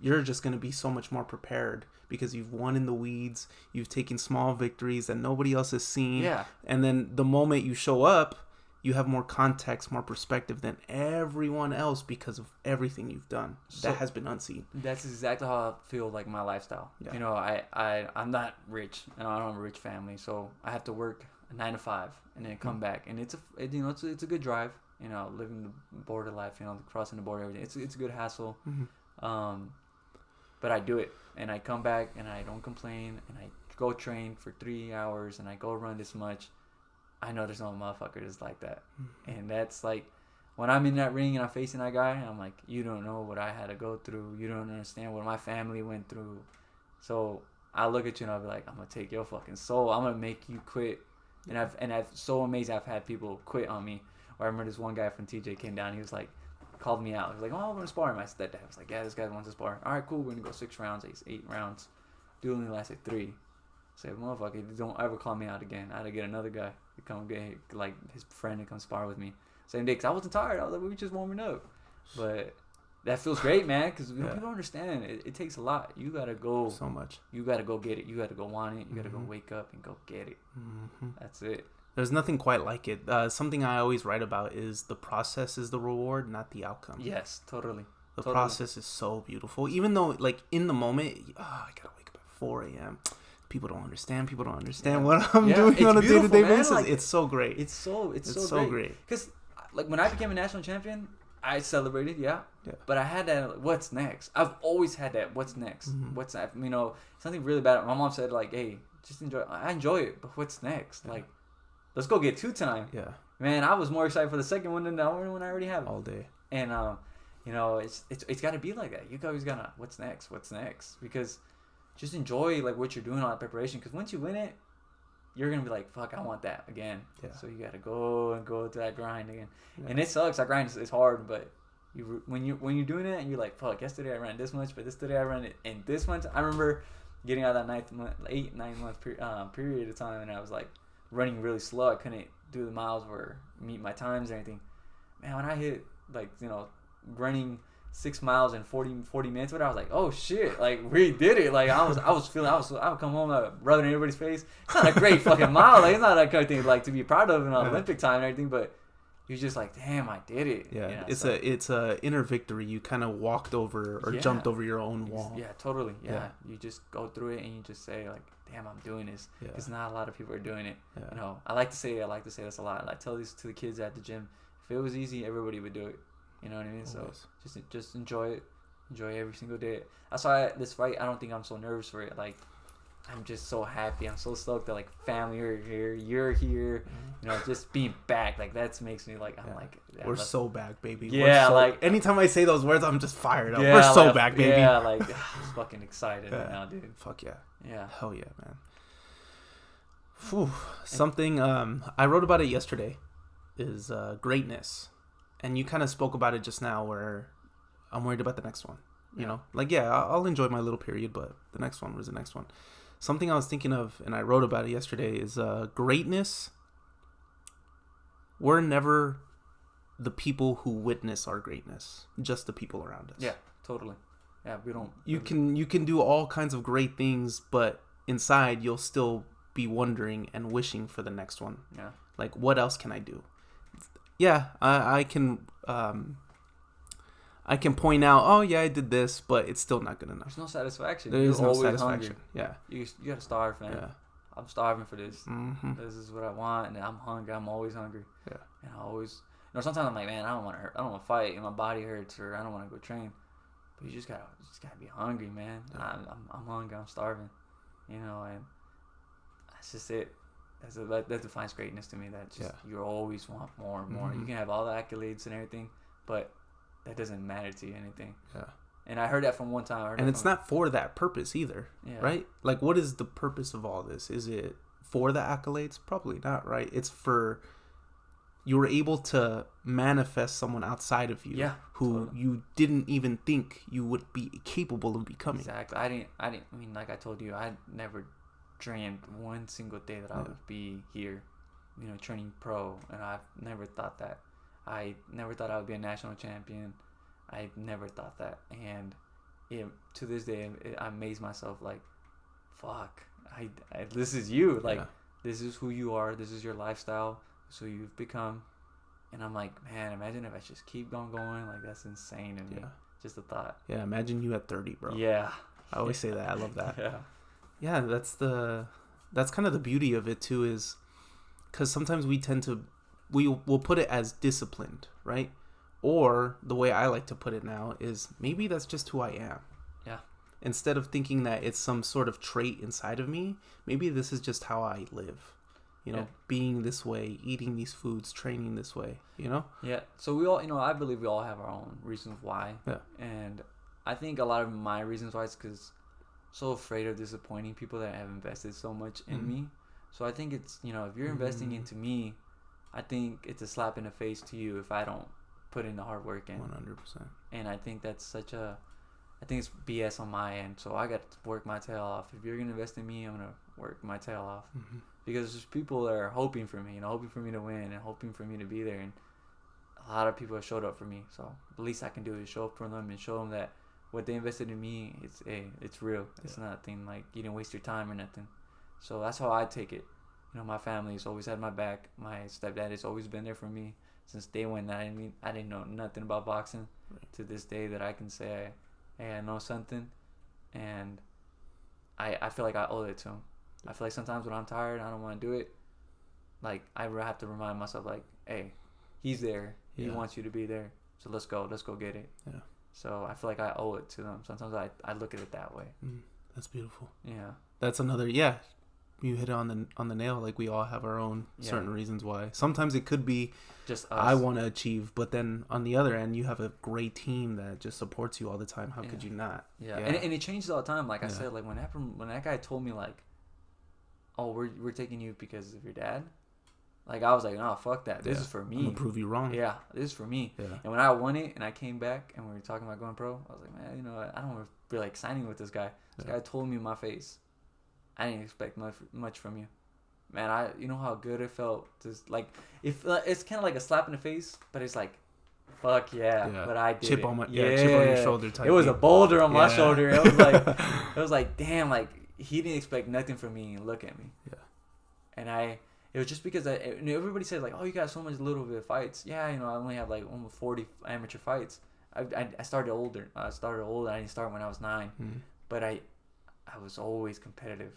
Speaker 1: you're just going to be so much more prepared because you've won in the weeds. You've taken small victories that nobody else has seen.
Speaker 2: Yeah.
Speaker 1: And then the moment you show up, you have more context, more perspective than everyone else because of everything you've done that has been unseen.
Speaker 2: That's exactly how I feel like my lifestyle. Yeah. You know, I'm not rich, and I don't have a rich family, so I have to work 9 to 5 and then come back, and it's a good drive. You know, living the border life, you know, crossing the border, everything. It's a good hassle. But I do it, and I come back, and I don't complain, and I go train for 3 hours, and I go run this much. I know there's no motherfucker that's like that. And that's like, when I'm in that ring and I'm facing that guy, I'm like, you don't know what I had to go through. You don't understand what my family went through. So I look at you and I'll be like, I'm going to take your fucking soul. I'm going to make you quit. And I've so amazing. I've had people quit on me. Or I remember this one guy from TJ came down. He was like, called me out. He was like, oh, I want to spar him. I said that. I was like, yeah, this guy wants to spar. All right, cool. We're going to go 6 rounds, 8 rounds. Dude only lasted 3. I said, motherfucker, don't ever call me out again. I had to get another guy to come get, like, his friend to come spar with me. Same day, because I wasn't tired. I was like, we were just warming up. But that feels great, man, because people don't understand. It takes a lot. You got to go.
Speaker 1: So much.
Speaker 2: You got to go get it. You got to go want it. You got to go wake up and go get it. That's it.
Speaker 1: There's nothing quite like it. Something I always write about is the process is the reward, not the outcome.
Speaker 2: Yes, totally.
Speaker 1: The process is so beautiful. Even though, like, in the moment, I got to wake up at 4 a.m. People don't understand what I'm doing on a day-to-day basis. Like, it's so great.
Speaker 2: It's so great. Because, like, when I became a national champion, I celebrated, but I had that, what's next? I've always had that, what's next? What's that? You know, something really bad. My mom said, like, hey, just enjoy it. I enjoy it, but what's next? Like, let's go get 2 time.
Speaker 1: Yeah.
Speaker 2: Man, I was more excited for the second one than the one I already have.
Speaker 1: All day.
Speaker 2: And, you know, it's got to be like that. You always got to, what's next? Because just enjoy, like, what you're doing on that preparation. Because once you win it, you're going to be like, fuck, I want that again. Yeah. So you got to go to that grind again. Yeah. And it sucks. That grind is hard, but when you're doing it and you're like, fuck, yesterday I ran this much, but today I ran it in this much. I remember getting out of that 9 month period of time, and I was like running really slow. I couldn't do the miles or meet my times or anything. man, when I hit like running 6 miles in 40 minutes, but I was like, oh shit, like we did it. Like I was feeling, I would come home rubbing in everybody's face. It's not a great fucking mile, like it's not that kind of thing like to be proud of in an Olympic time and everything, but you're just like, damn, I did it.
Speaker 1: Yeah, it's a inner victory. You kind of walked over or jumped over your own wall.
Speaker 2: Yeah, totally. Yeah, you just go through it and you just say like, damn, I'm doing this. Because not a lot of people are doing it. Yeah. I like to say this a lot. I tell this to the kids at the gym. If it was easy, everybody would do it. You know what I mean? Always. So just enjoy it. Enjoy every single day. That's why this fight, I don't think I'm so nervous for it. Like, I'm just so happy. I'm so stoked that like family are here. You're here. Just being back. Like that makes me like I'm like
Speaker 1: we're so back, baby.
Speaker 2: Yeah, like
Speaker 1: anytime I say those words, I'm just fired up.
Speaker 2: Yeah,
Speaker 1: we're so back, baby.
Speaker 2: Yeah, like I'm fucking excited right now, dude.
Speaker 1: Fuck yeah.
Speaker 2: Yeah.
Speaker 1: Hell yeah, man. Whew. Something I wrote about it yesterday is greatness, and you kind of spoke about it just now. Where I'm worried about the next one. You know, like I'll enjoy my little period, but the next one was the next one. Something I was thinking of, and I wrote about it yesterday, is greatness. We're never the people who witness our greatness, just the people around us.
Speaker 2: Yeah, totally. Yeah, we don't.
Speaker 1: You can do all kinds of great things, but inside you'll still be wondering and wishing for the next one.
Speaker 2: Yeah.
Speaker 1: Like, what else can I do? Yeah, I can. I can point out, oh yeah, I did this, but it's still not good enough.
Speaker 2: There's no satisfaction.
Speaker 1: There is no satisfaction. Hungry. Yeah.
Speaker 2: You gotta starve, man. Yeah. I'm starving for this.
Speaker 1: Mm-hmm.
Speaker 2: This is what I want, and I'm hungry. I'm always hungry.
Speaker 1: Yeah.
Speaker 2: And I always, sometimes I'm like, man, I don't want to fight, and my body hurts, or I don't want to go train. But you just gotta be hungry, man. Yeah. I'm hungry. I'm starving. And that's just it. That defines greatness to me. That just you always want more and more. Mm-hmm. You can have all the accolades and everything, but that doesn't matter to you anything. Yeah. And I heard that from one time.
Speaker 1: And it's not for that purpose either, right? Like, what is the purpose of all this? Is it for the accolades? Probably not, right? It's for you were able to manifest someone outside of you who you didn't even think you would be capable of becoming.
Speaker 2: Exactly. I didn't. I mean, like I told you, I never dreamed one single day that I would be here, training pro, and I've never thought that. I never thought I would be a national champion. I never thought that. And to this day, I amaze myself like, fuck, this is you. Like, this is who you are. This is your lifestyle. This is who you've become. And I'm like, man, imagine if I just keep on going. Like, that's insane to me. Just a thought.
Speaker 1: Yeah, imagine you at 30, bro.
Speaker 2: Yeah.
Speaker 1: I always say that. I love that.
Speaker 2: Yeah.
Speaker 1: Yeah, that's kind of the beauty of it, too, is because sometimes we tend to... We'll put it as disciplined, right? Or the way I like to put it now is maybe that's just who I am.
Speaker 2: Yeah.
Speaker 1: Instead of thinking that it's some sort of trait inside of me, maybe this is just how I live. Being this way, eating these foods, training this way,
Speaker 2: Yeah. So we all, I believe we all have our own reasons why.
Speaker 1: Yeah.
Speaker 2: And I think a lot of my reasons why is because I'm so afraid of disappointing people that have invested so much in me. So I think it's, if you're investing into me, I think it's a slap in the face to you if I don't put in the hard work in.
Speaker 1: 100%.
Speaker 2: And I think that's I think it's BS on my end. So I got to work my tail off. If you're going to invest in me, I'm going to work my tail off. Mm-hmm. Because there's people that are hoping for me, hoping for me to win and hoping for me to be there. And a lot of people have showed up for me. So the least I can do is show up for them and show them that what they invested in me, it's real. It's nothing like you didn't waste your time or nothing. So that's how I take it. My family's always had my back. My stepdad has always been there for me since day one. I didn't know nothing about boxing to this day that I can say, hey, I know something, and I feel like I owe it to him. I feel like sometimes when I'm tired, I don't want to do it. Like I have to remind myself, like, hey, he's there. He wants you to be there. So let's go get it. Yeah. So I feel like I owe it to them. Sometimes I look at it that way.
Speaker 1: That's beautiful.
Speaker 2: Yeah.
Speaker 1: That's another. Yeah. You hit it on the nail. Like we all have our own certain reasons why. Sometimes it could be
Speaker 2: just us.
Speaker 1: I want to achieve, but then on the other end, you have a great team that just supports you all the time. How could you not?
Speaker 2: Yeah. And it changes all the time. Like I said, like when that guy told me like, oh, we're taking you because of your dad. Like I was like, no, fuck that. This is for me.
Speaker 1: I'm gonna prove you wrong.
Speaker 2: Yeah, this is for me.
Speaker 1: Yeah.
Speaker 2: And when I won it and I came back and we were talking about going pro, I was like, man, I don't feel like signing with this guy. This guy told me in my face, I didn't expect much from you, man. You know how good it felt. Just like it's kind of like a slap in the face, but it's like Fuck yeah.
Speaker 1: Yeah.
Speaker 2: But I did
Speaker 1: Chip
Speaker 2: it.
Speaker 1: on my chip on your shoulder type.
Speaker 2: It was a
Speaker 1: thing.
Speaker 2: boulder on my
Speaker 1: Yeah.
Speaker 2: shoulder. It was like damn, like he didn't expect nothing from me and look at me.
Speaker 1: Yeah.
Speaker 2: And it was just because everybody said like, oh, you got so much little bit of fights. Yeah, I only have like almost 40 amateur fights. I started older. I didn't start when I was 9.
Speaker 1: Mm.
Speaker 2: But I was always competitive.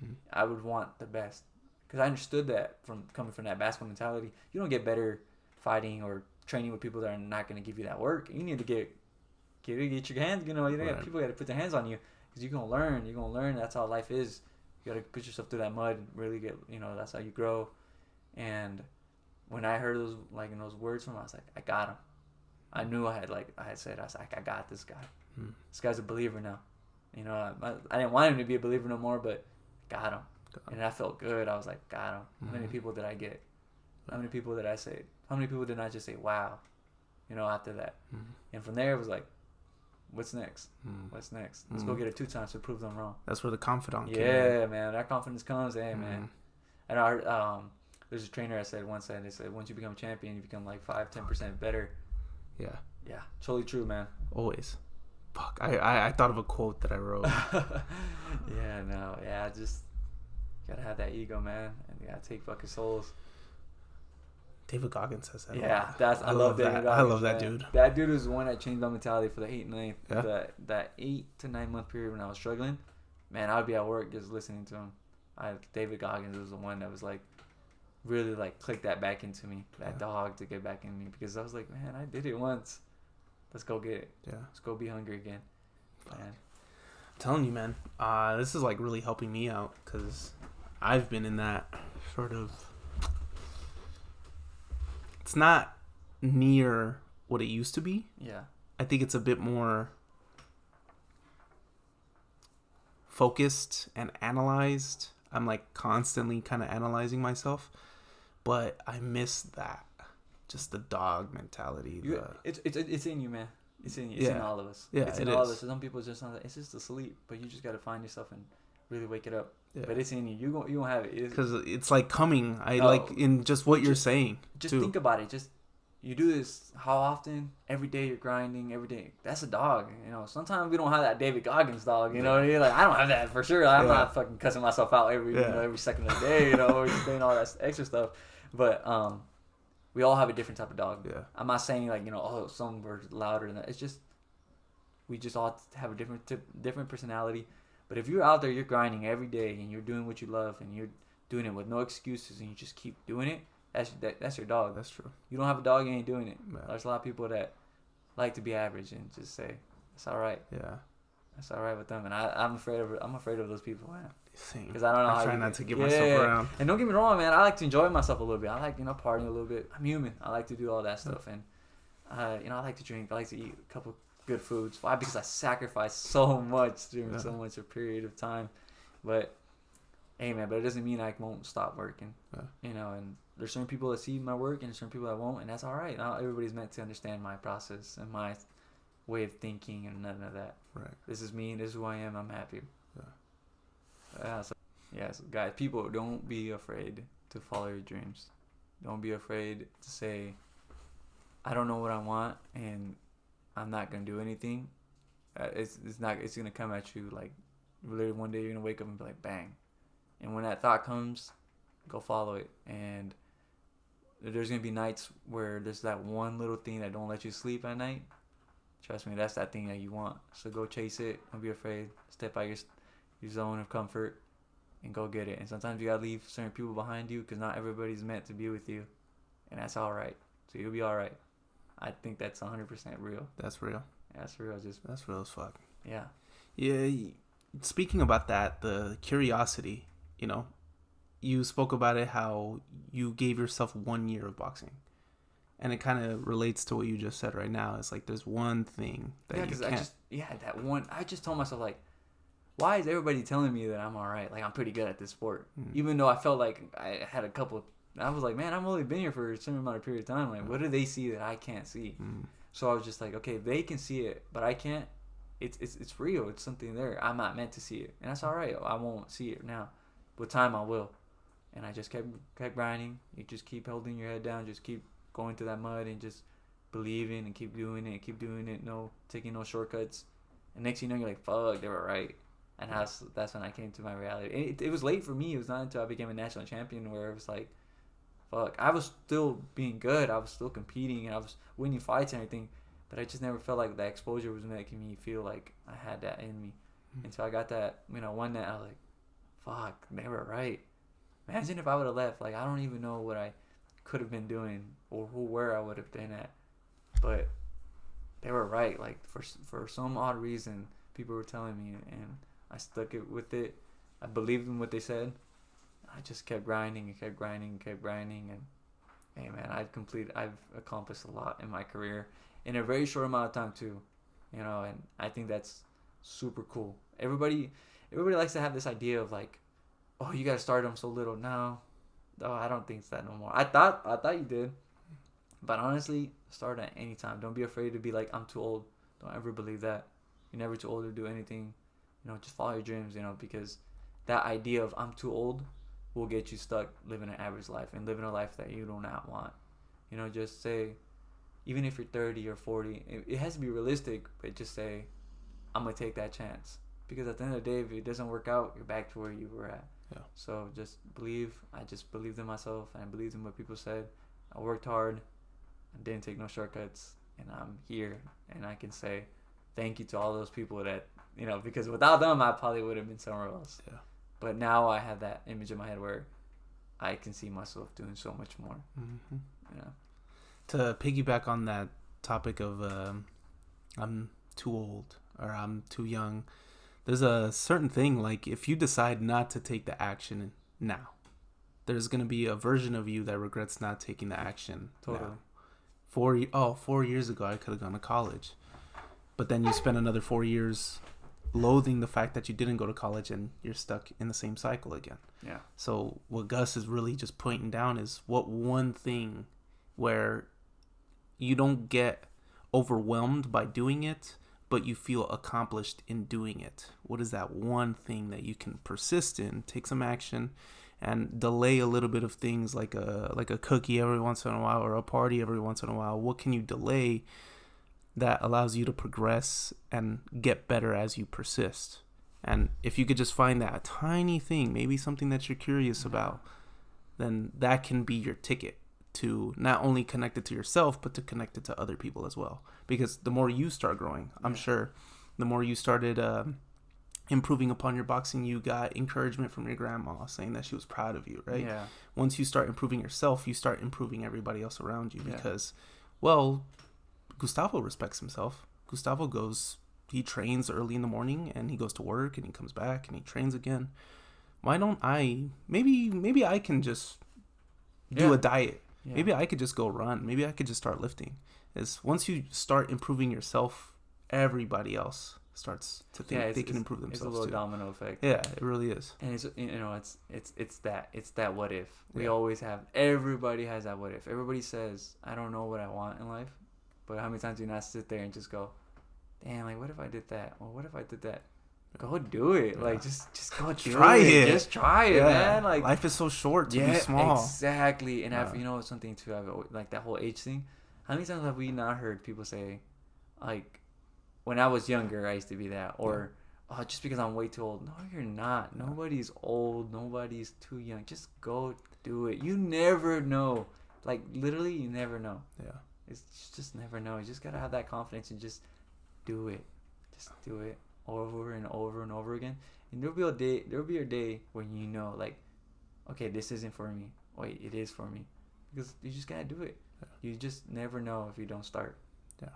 Speaker 1: Mm.
Speaker 2: I would want the best. Because I understood that from coming from that basketball mentality. You don't get better fighting or training with people that are not going to give you that work. You need to get your hands.
Speaker 1: Right.
Speaker 2: People got to put their hands on you because you're gonna learn. You're gonna learn. That's how life is. You got to put yourself through that mud. Really get. That's how you grow. And when I heard those those words from him, I was like, I got him. I knew I was like, I got this guy.
Speaker 1: Mm.
Speaker 2: This guy's a believer now. I didn't want him to be a believer no more, but got him. And I felt good. I was like, got him. How many people did I get? How many people did I say? How many people did I just say, wow, after that? And from there, it was like, what's next? What's next? Let's go get it 2 times to prove them wrong.
Speaker 1: That's where the confidant came in.
Speaker 2: Yeah, man. That confidence comes. Hey, man. And I heard, there's a trainer I said once, and they said, once you become a champion, you become like 5-10% better.
Speaker 1: Yeah.
Speaker 2: Yeah. Totally true, man.
Speaker 1: Always. Fuck. I thought of a quote that I wrote.
Speaker 2: Yeah, no. Yeah, just gotta have that ego, man. And you gotta take fucking souls.
Speaker 1: David Goggins says that.
Speaker 2: Yeah, I love David Goggins.
Speaker 1: I love that
Speaker 2: man.
Speaker 1: Dude.
Speaker 2: That dude was the one that changed my mentality for the 8 and 9.
Speaker 1: Yeah.
Speaker 2: That 8 to 9 month period when I was struggling. Man, I would be at work just listening to him. David Goggins was the one that was like really like clicked that back into me. That dog to get back in me, because I was like, man, I did it once. Let's go get it.
Speaker 1: Yeah.
Speaker 2: Let's go be hungry again. Man.
Speaker 1: I'm telling you, man. This is like really helping me out because I've been in that sort of. It's not near what it used to be.
Speaker 2: Yeah.
Speaker 1: I think it's a bit more focused and analyzed. I'm like constantly kind of analyzing myself, but I miss that. Just the dog mentality.
Speaker 2: It's in you, man. It's in you. It's
Speaker 1: Yeah.
Speaker 2: in all of us.
Speaker 1: Yeah,
Speaker 2: it's in all of us. Some people just not. It's just asleep, but you just got to find yourself and really wake it up.
Speaker 1: Yeah.
Speaker 2: But it's in you. You gonna have it.
Speaker 1: Because it's like coming. Like in just what you're saying.
Speaker 2: Just
Speaker 1: too.
Speaker 2: think about it. Just you do this how often? Every day you're grinding. Every day. That's a dog. Sometimes we don't have that David Goggins dog. You're like, I don't have that for sure. I'm not fucking cussing myself out every second of the day. Doing all that extra stuff. But we all have a different type of dog.
Speaker 1: Yeah.
Speaker 2: I'm not saying like some were louder than that. It's just we just all have a different personality. But if you're out there, you're grinding every day and you're doing what you love and you're doing it with no excuses and you just keep doing it, that's your dog.
Speaker 1: That's true.
Speaker 2: You don't have a dog, you ain't doing it.
Speaker 1: Yeah.
Speaker 2: There's a lot of people that like to be average and just say it's all right.
Speaker 1: Yeah.
Speaker 2: That's all right with them, and I'm afraid of those people, man.
Speaker 1: Because
Speaker 2: I don't know.
Speaker 1: I try not to give myself around.
Speaker 2: And don't get me wrong, man. I like to enjoy myself a little bit. I like partying a little bit. I'm human. I like to do all that stuff, and I like to drink. I like to eat a couple good foods. Why? Because I sacrifice so much during so much a period of time. But hey, man. But it doesn't mean I won't stop working.
Speaker 1: Yeah.
Speaker 2: And there's certain people that see my work, and there's certain people that won't, and that's all right. Not everybody's meant to understand my process and my way of thinking and none of that.
Speaker 1: Right.
Speaker 2: This is me. This is who I am. I'm happy.
Speaker 1: Yeah.
Speaker 2: So guys, people, don't be afraid to follow your dreams. Don't be afraid to say, I don't know what I want and I'm not gonna do anything. It's gonna come at you like literally one day you're gonna wake up and be like bang, and when that thought comes, go follow it. And there's gonna be nights where there's that one little thing that don't let you sleep at night. Trust me, that's that thing that you want. So go chase it. Don't be afraid. Step out your zone of comfort and go get it. And sometimes you gotta leave certain people behind you because not everybody's meant to be with you, and that's all right. So you'll be all right. I think that's 100% real.
Speaker 1: That's real.
Speaker 2: That's real.
Speaker 1: That's real as fuck.
Speaker 2: Yeah.
Speaker 1: Yeah. Speaking about that, the curiosity. You spoke about it, how you gave yourself 1 year of boxing. And it kind of relates to what you just said right now. It's like there's one thing that you can't.
Speaker 2: That one. I just told myself, like, why is everybody telling me that I'm all right? Like, I'm pretty good at this sport. Even though I felt like I had a couple. I was like, man, I've only been here for a certain amount of period of time. Like, what do they see that I can't see? So I was just like, okay, they can see it, but I can't. It's real. It's something there. I'm not meant to see it, and that's all right. I won't see it now. With time, I will. And I just kept grinding. You just keep holding your head down. Just keep going through that mud and just believing and keep doing it, no taking no shortcuts. And next thing you know, you're like, fuck, they were right. And that's when I came to my reality. And it was late for me. It was not until I became a national champion where it was like, fuck, I was still being good. I was still competing and I was winning fights and everything. But I just never felt like that exposure was making me feel like I had that in me. Until I got that, won that, I was like, fuck, they were right. Imagine if I would have left. Like, I don't even know what I could have been doing or where I would have been at. But they were right. Like, for some odd reason, people were telling me, and I stuck it with it. I believed in what they said. I just kept grinding and kept grinding and kept grinding. And, hey, man, I've accomplished a lot in my career in a very short amount of time, too. And I think that's super cool. Everybody likes to have this idea of like, oh, you gotta start them so little. No, I don't think it's that no more. I thought you did, but honestly, start at any time. Don't be afraid to be like, I'm too old. Don't ever believe that. You're never too old to do anything. Just follow your dreams. Because that idea of I'm too old will get you stuck living an average life and living a life that you do not want. Just say, even if you're 30 or 40, it has to be realistic, but just say, I'm going to take that chance. Because at the end of the day, if it doesn't work out, you're back to where you were at. Yeah. So just believe. I just believed in myself. And I believed in what people said. I worked hard. I didn't take no shortcuts. And I'm here. And I can say thank you to all those people that, because without them, I probably would have been somewhere else. Yeah. But now I have that image in my head where I can see myself doing so much more.
Speaker 1: Mm-hmm. To piggyback on that topic of I'm too old or I'm too young, there's a certain thing, like if you decide not to take the action now, there's going to be a version of you that regrets not taking the action. Totally. Now. 4 years ago, I could have gone to college. But then you spend another 4 years loathing the fact that you didn't go to college and you're stuck in the same cycle again. Yeah. So what Gus is really just pointing down is what one thing where you don't get overwhelmed by doing it, but you feel accomplished in doing it. What is that one thing that you can persist in, take some action, and delay a little bit of things like a cookie every once in a while or a party every once in a while? What can you delay that allows you to progress and get better as you persist? And if you could just find that tiny thing, maybe something that you're curious about, then that can be your ticket to not only connect it to yourself, but to connect it to other people as well. Because the more you start growing, I'm sure, the more you started improving upon your boxing, you got encouragement from your grandma saying that she was proud of you, right? Yeah. Once you start improving yourself, you start improving everybody else around you because, well, Gustavo respects himself. Gustavo he trains early in the morning and he goes to work and he comes back and he trains again. Why don't I, maybe I can just do a diet. Yeah. Maybe I could just go run. Maybe I could just start lifting. Once you start improving yourself, everybody else starts to think they can improve themselves. It's a little
Speaker 2: domino effect.
Speaker 1: Yeah, it really is.
Speaker 2: And it's that what if. We always have, everybody has that what if. Everybody says, I don't know what I want in life, but how many times do you not sit there and just go, damn, like what if I did that? Or what if I did that? Go do it. Yeah. Like just go try it. Just try it, man. Like
Speaker 1: life is so short to be small.
Speaker 2: Exactly. And I've something too. I've like that whole age thing. How many times have we not heard people say, like, when I was younger, I used to be that, or oh, just because I'm way too old. No, you're not. Nobody's old. Nobody's too young. Just go do it. You never know. Like literally, you never know. Yeah. It's just never know. You just gotta have that confidence and just do it. Just do it. Over and over and over again, and there'll be a day when like, okay, this isn't for me. Wait, it is for me, because you just gotta do it. You just never know if you don't start. Yeah,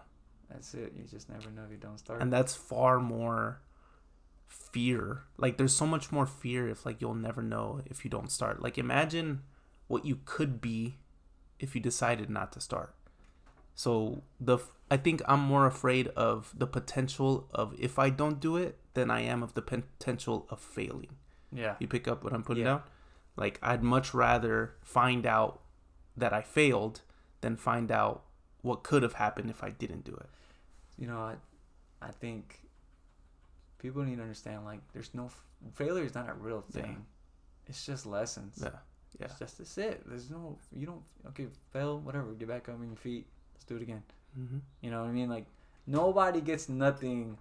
Speaker 2: that's it. You just never know if you don't start.
Speaker 1: And that's far more fear. Like there's so much more fear if like you'll never know if you don't start. Like imagine what you could be if you decided not to start. So I think I'm more afraid of the potential of if I don't do it than I am of the potential of failing. Yeah. You pick up what I'm putting down? Like I'd much rather find out that I failed than find out what could have happened if I didn't do it.
Speaker 2: I think people need to understand like there's no failure is not a real thing. Yeah. It's just lessons. Yeah. Yeah. That's it. There's no, you don't, okay, fail, whatever, get back up on your feet. Let's do it again.
Speaker 1: Mm-hmm.
Speaker 2: You know what I mean? Like, nobody gets nothing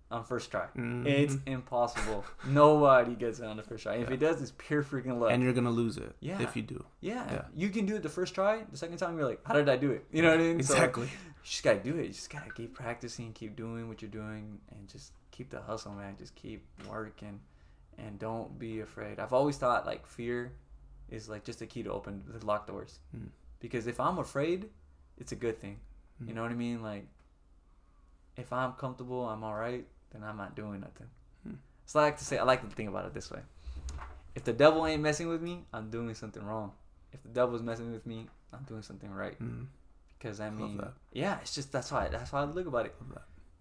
Speaker 2: on first try.
Speaker 1: Mm-hmm.
Speaker 2: It's impossible. Nobody gets it on the first try. If it does, it's pure freaking luck.
Speaker 1: And you're gonna lose it.
Speaker 2: Yeah.
Speaker 1: If you do.
Speaker 2: Yeah. You can do it the first try. The second time, you're like, how did I do it? You know what I mean?
Speaker 1: Exactly.
Speaker 2: So, you just gotta do it. You just gotta keep practicing, keep doing what you're doing, and just keep the hustle, man. Just keep working, and don't be afraid. I've always thought like fear is like just a key to open the locked doors.
Speaker 1: Mm.
Speaker 2: Because if I'm afraid, it's a good thing. You know what I mean? Like, if I'm comfortable, I'm all right, then I'm not doing nothing. So I like to think about it this way. If the devil ain't messing with me, I'm doing something wrong. If the devil's messing with me, I'm doing something right. Because I mean, yeah, it's just that's how I look about it.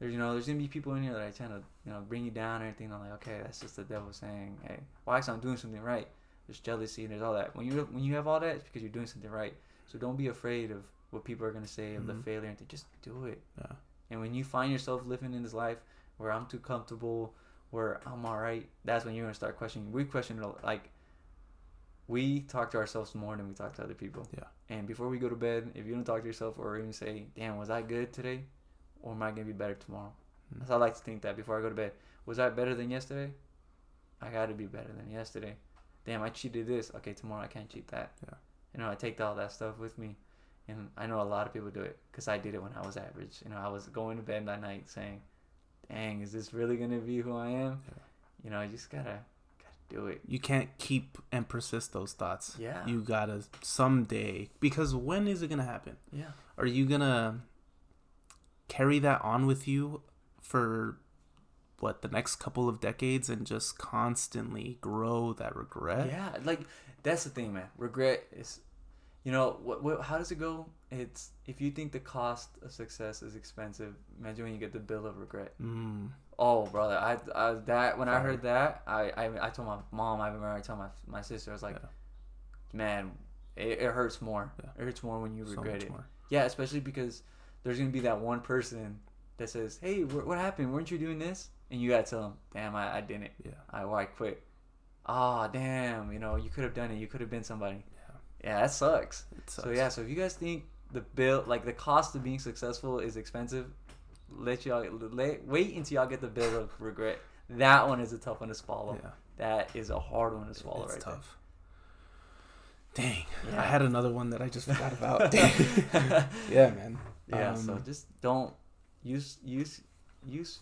Speaker 2: There's gonna be people in here that are trying to bring you down and everything. I'm like, okay, that's just the devil saying, hey, why? Because I'm doing something right. There's jealousy and there's all that. When you have all that, it's because you're doing something right. So don't be afraid of what people are gonna say, of the failure, and just do it.
Speaker 1: Yeah.
Speaker 2: And when you find yourself living in this life where I'm too comfortable, where I'm all right, that's when you're gonna start questioning. We question, like, we talk to ourselves more than we talk to other people.
Speaker 1: Yeah.
Speaker 2: And before we go to bed, if you don't talk to yourself or even say, damn, was I good today, or am I gonna be better tomorrow? That's how I like to think that before I go to bed. Was I better than yesterday? I gotta be better than yesterday. Damn, I cheated this. Okay, tomorrow I can't cheat that.
Speaker 1: Yeah.
Speaker 2: I take all that stuff with me. And I know a lot of people do it because I did it when I was average. I was going to bed that night saying, dang, is this really going to be who I am? Yeah. You just gotta do it.
Speaker 1: You can't keep and persist those thoughts.
Speaker 2: Yeah.
Speaker 1: You gotta someday, because when is it going to happen?
Speaker 2: Yeah.
Speaker 1: Are you going to carry that on with you for the next couple of decades and just constantly grow that regret?
Speaker 2: Yeah. Like, that's the thing, man. Regret is, how does it go? It's, if you think the cost of success is expensive, imagine when you get the bill of regret. Oh, brother, when I heard that, I told my mom. I remember I told my sister. I was like, man, it hurts more. Yeah. It hurts more when you regret it. More. Yeah, especially because there's gonna be that one person that says, hey, what happened? Weren't you doing this? And you gotta tell them, damn, I didn't. Yeah. I quit. Oh, damn, you could have done it. You could have been somebody. Yeah, that sucks. It sucks. So if you guys think the bill, like the cost of being successful is expensive, wait until y'all get the bill of regret. That one is a tough one to swallow. Yeah. That is a hard one to swallow. It's right tough. There. Dang. Yeah. I had another one that I just forgot about. Yeah, man. Yeah, so just don't use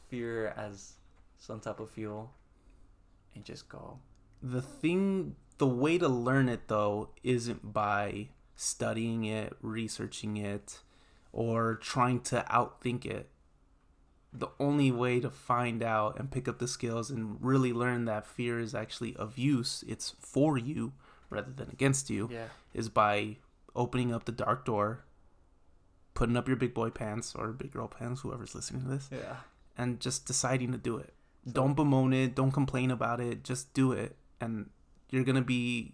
Speaker 2: fear as some type of fuel and just go.
Speaker 1: The way to learn it, though, isn't by studying it, researching it, or trying to outthink it. The only way to find out and pick up the skills and really learn that fear is actually of use, it's for you rather than against you, is by opening up the dark door, putting up your big boy pants or big girl pants, whoever's listening to this, and just deciding to do it. Don't bemoan it. Don't complain about it. Just do it. And you're going to be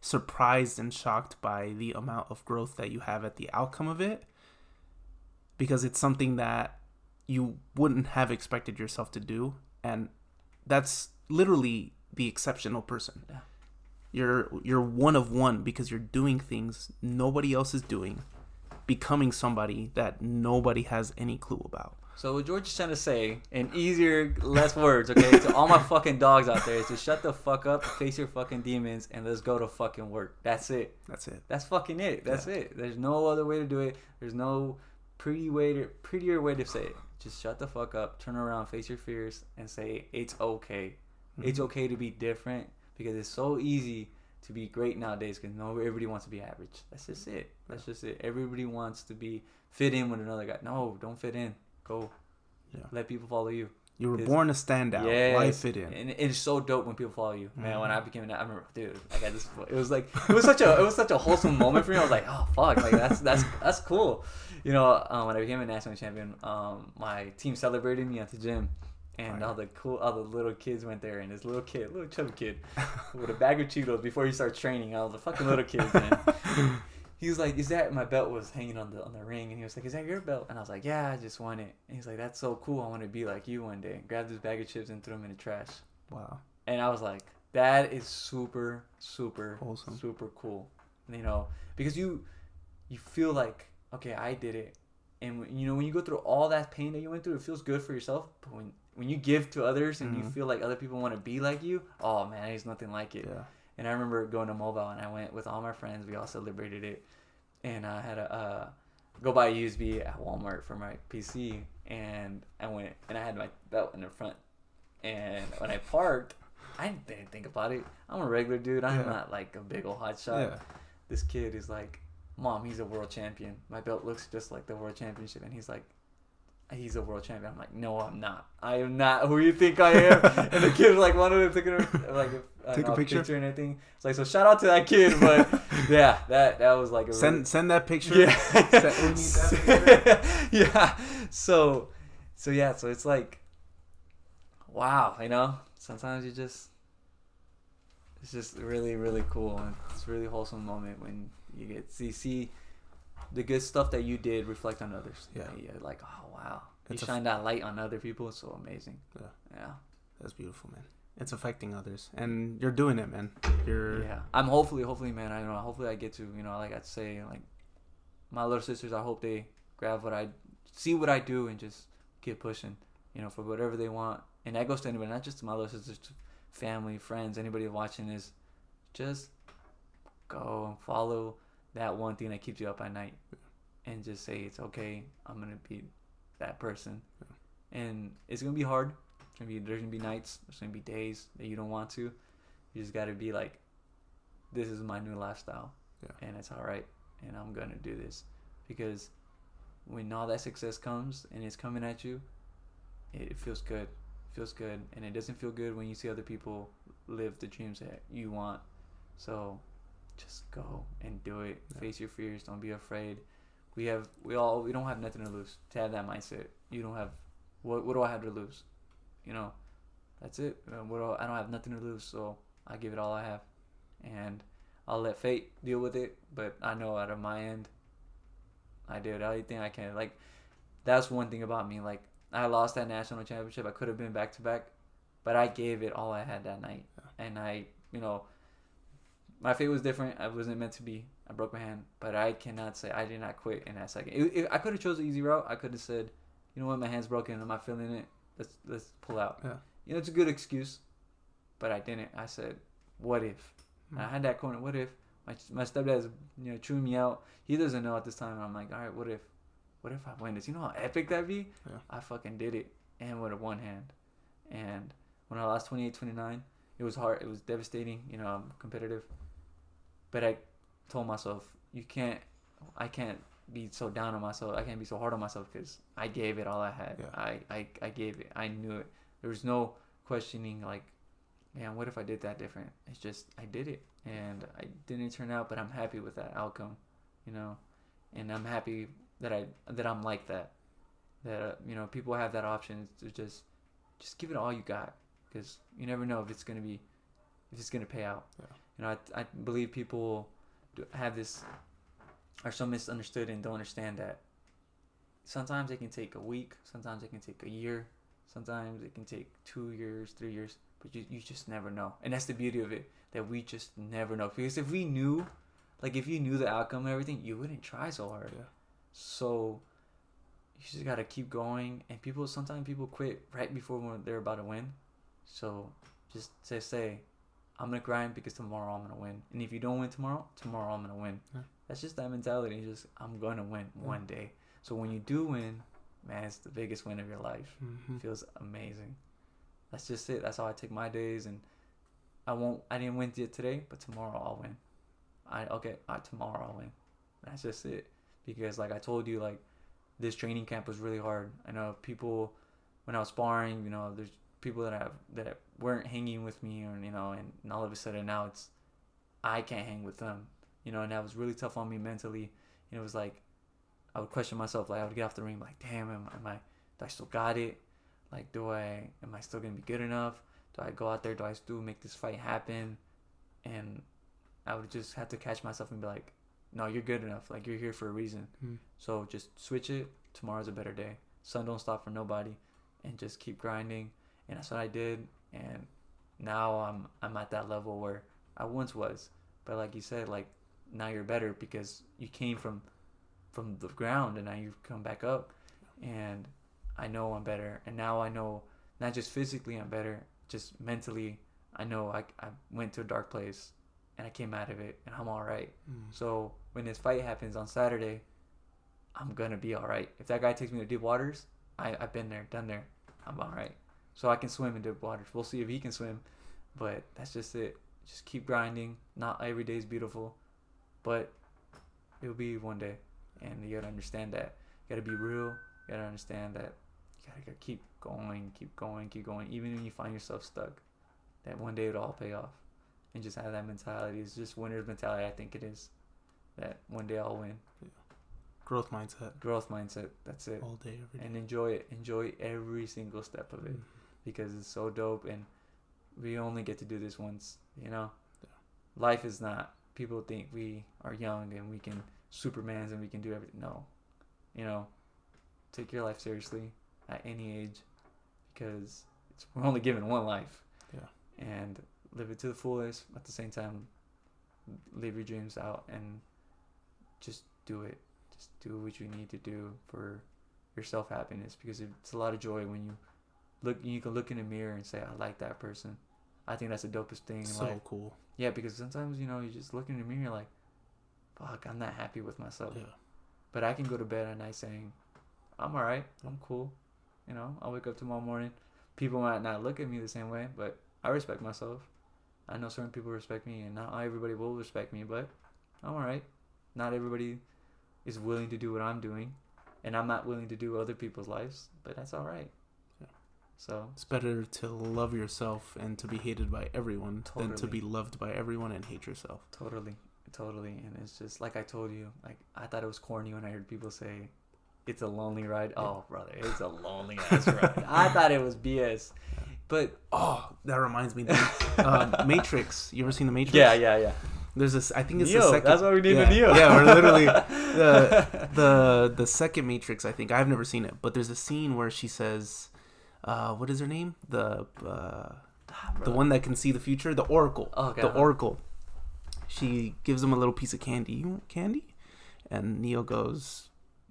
Speaker 1: surprised and shocked by the amount of growth that you have at the outcome of it, because it's something that you wouldn't have expected yourself to do. And that's literally the exceptional person. Yeah. You're one of one because you're doing things nobody else is doing, becoming somebody that nobody has any clue about.
Speaker 2: So what George is trying to say, in easier, less words, okay, to all my fucking dogs out there, is to shut the fuck up, face your fucking demons, and let's go to fucking work. That's it. That's fucking it. That's it. There's no other way to do it. There's no prettier way to say it. Just shut the fuck up, turn around, face your fears, and say it's okay. It's okay to be different, because it's so easy to be great nowadays because everybody wants to be average. That's just it. Everybody wants to be fit in with another guy. No, don't fit in. Go. Yeah. Let people follow you.
Speaker 1: You were born to stand out. Yes. Why fit in?
Speaker 2: And it's so dope when people follow you. Man, when I became I remember, dude, I got this. It was such a wholesome moment for me. I was like, oh fuck, like that's cool. When I became a national champion, my team celebrated me at the gym. And all the little kids went there, and this little chubby kid, with a bag of Cheetos before he starts training. All the fucking little kids, man. He was like, my belt was hanging on the ring, and he was like, is that your belt? And I was like, yeah, I just won it. And he's like, that's so cool. I want to be like you one day. Grabbed this bag of chips and threw them in the trash.
Speaker 1: Wow.
Speaker 2: And I was like, that is super, super, super cool. Because you feel like, okay, I did it. And when you go through all that pain that you went through, it feels good for yourself. But when you give to others and you feel like other people want to be like you, oh man, there's nothing like it.
Speaker 1: Yeah.
Speaker 2: And I remember going to Mobile, and I went with all my friends. We all celebrated it, and I had a go buy a USB at Walmart for my PC, and I went and I had my belt in the front. And when I parked, I didn't think about it. I'm a regular dude. I'm not like a big old hot shot.
Speaker 1: Yeah.
Speaker 2: This kid is like, Mom, he's a world champion. My belt looks just like the world championship. And he's like, he's a world champion. I'm like, no, I'm not. I am not who you think I am. And the kid like wanted to take a picture and everything. It's like, so shout out to that kid. But yeah, that was like
Speaker 1: send that picture.
Speaker 2: Yeah.
Speaker 1: We need that picture.
Speaker 2: Yeah. So it's like, wow, sometimes it's just really, really cool. And it's a really wholesome moment when you get to see the good stuff that you did reflect on others.
Speaker 1: Yeah.
Speaker 2: You're like, oh, wow. You shine that light on other people. It's so amazing.
Speaker 1: Yeah.
Speaker 2: Yeah.
Speaker 1: That's beautiful, man. It's affecting others. And you're doing it, man.
Speaker 2: Yeah. I'm hopefully, man, I don't know. Hopefully I get to, like I'd say, like, my little sisters, I hope they grab see what I do and just keep pushing, for whatever they want. And that goes to anybody, not just to my little sisters, to family, friends, anybody watching is just go and follow that one thing that keeps you up at night and just say, it's okay, I'm going to be that person. And it's going to be hard. There's going to be nights, there's going to be days that you don't want to. You just got to be like, this is my new lifestyle.
Speaker 1: Yeah.
Speaker 2: And it's all right. And I'm going to do this. Because when all that success comes and it's coming at you, it feels good. Feels good, and it doesn't feel good when you see other people live the dreams that you want. So just go and do it. Face your fears. Don't be afraid. We don't have nothing to lose. To have that mindset, you don't have what do I have to lose? That's it. I don't have nothing to lose, so I give it all I have, and I'll let fate deal with it. But I know out of my end, I did everything I can. Like, that's one thing about me. Like, I lost that national championship. I could have been back to back, but I gave it all I had that night. Yeah. And I, my fate was different. I wasn't meant to be. I broke my hand, but I cannot say I did not quit in that second. I could have chose the easy route. I could have said, you know what, my hand's broken. I'm not feeling it. Let's pull out.
Speaker 1: Yeah.
Speaker 2: It's a good excuse, but I didn't. I said, what if? And I had that corner. What if my stepdad's chewing me out? He doesn't know at this time. I'm like, all right, what if? What if I win this? You know how epic that'd be?
Speaker 1: Yeah.
Speaker 2: I fucking did it. And with one hand. And when I lost 28-29, it was hard. It was devastating. I'm competitive. But I told myself, I can't be so down on myself. I can't be so hard on myself because I gave it all I had.
Speaker 1: Yeah.
Speaker 2: I gave it. I knew it. There was no questioning like, man, what if I did that different? It's just, I did it. And I didn't turn out, but I'm happy with that outcome, And I'm happy that I'm like that people have that option to just give it all you got, because you never know if it's gonna pay out. I believe people have this, are so misunderstood and don't understand that sometimes it can take a week, sometimes it can take a year, sometimes it can take 2 years, 3 years, but you just never know. And that's the beauty of it, that we just never know. Because if you knew the outcome and everything, you wouldn't try so hard.
Speaker 1: Yeah.
Speaker 2: So you just gotta keep going. And sometimes people quit right before when they're about to win. So just say, I'm gonna grind because tomorrow I'm gonna win. And if you don't win tomorrow I'm gonna win. Yeah. That's just that mentality. Just, I'm gonna win one day. So when you do win, man, it's the biggest win of your life.
Speaker 1: Mm-hmm.
Speaker 2: It feels amazing. That's just it. That's how I take my days. And I didn't win yet today, but tomorrow I'll win. Tomorrow I'll win. That's just it. Because like I told you, like, this training camp was really hard. I know people, when I was sparring, there's people that weren't hanging with me, or and all of a sudden now I can't hang with them, and that was really tough on me mentally. It was like I would question myself. Like, I would get off the ring, like, damn, do I still got it? Like, am I still gonna be good enough? Do I go out there? Do I still make this fight happen? And I would just have to catch myself and be like, no, you're good enough. Like, you're here for a reason. So just switch it. Tomorrow's a better day. Sun don't stop for nobody, and just keep grinding. And that's what I did. And now I'm at that level where I once was. But like you said, like, now you're better because you came from from the ground, and now you come back up, and I know I'm better, and now I know not just physically I'm better, just mentally I know I went to a dark place and I came out of it and I'm all right. So when this fight happens on Saturday, I'm gonna be all right. If that guy takes me to deep waters, I've been there, done there. I'm all right. So I can swim in deep waters. We'll see if he can swim, but that's just it. Just keep grinding. Not every day is beautiful, but it'll be one day, and you gotta understand that. You gotta be real. You gotta understand that. You gotta keep going, keep going, keep going. Even when you find yourself stuck, that one day it'll all pay off. And just have that mentality. It's just winner's mentality. I think it is. That one day I'll win.
Speaker 1: Yeah. Growth mindset.
Speaker 2: Growth mindset. That's it.
Speaker 1: All day, every day.
Speaker 2: And enjoy it. Enjoy every single step of it, because it's so dope. And we only get to do this once. You know, life is not. People think we are young and we can Supermans and we can do everything. No, you know, take your life seriously at any age, because we're only given one life. Yeah. And live it to the fullest. At the same time, live your dreams out and just do it. Just do what you need to do for your self happiness, because it's a lot of joy when you look. You can look in the mirror and say, "I like that person." I think that's the dopest thing in life.
Speaker 1: So cool.
Speaker 2: Yeah, because sometimes, you know, you just look in the mirror like, fuck, I'm not happy with myself. Yeah. But I can go to bed at night saying, I'm all right. I'm cool. You know, I'll wake up tomorrow morning. People might not look at me the same way, but I respect myself. I know certain people respect me, and not everybody will respect me, but I'm all right. Not everybody is willing to do what I'm doing, and I'm not willing to do other people's lives, but that's all right. So
Speaker 1: it's better to love yourself and to be hated by everyone than to be loved by everyone and hate yourself.
Speaker 2: Totally. And it's just like I told you, like I thought it was corny when I heard people say it's a lonely ride. Yeah. Oh, brother, it's a lonely ass ride. I thought it was BS. But
Speaker 1: that reminds me. Matrix. You ever seen the Matrix?
Speaker 2: Yeah.
Speaker 1: There's this. I think it's
Speaker 2: Neo,
Speaker 1: the second.
Speaker 2: That's why we named it Neo.
Speaker 1: Yeah, we're literally the second Matrix. I think I've never seen it, but there's a scene where she says, "What is her name? The one that can see the future, the Oracle. Okay, the Oracle." She gives him a little piece of candy. You want candy? And Neo goes,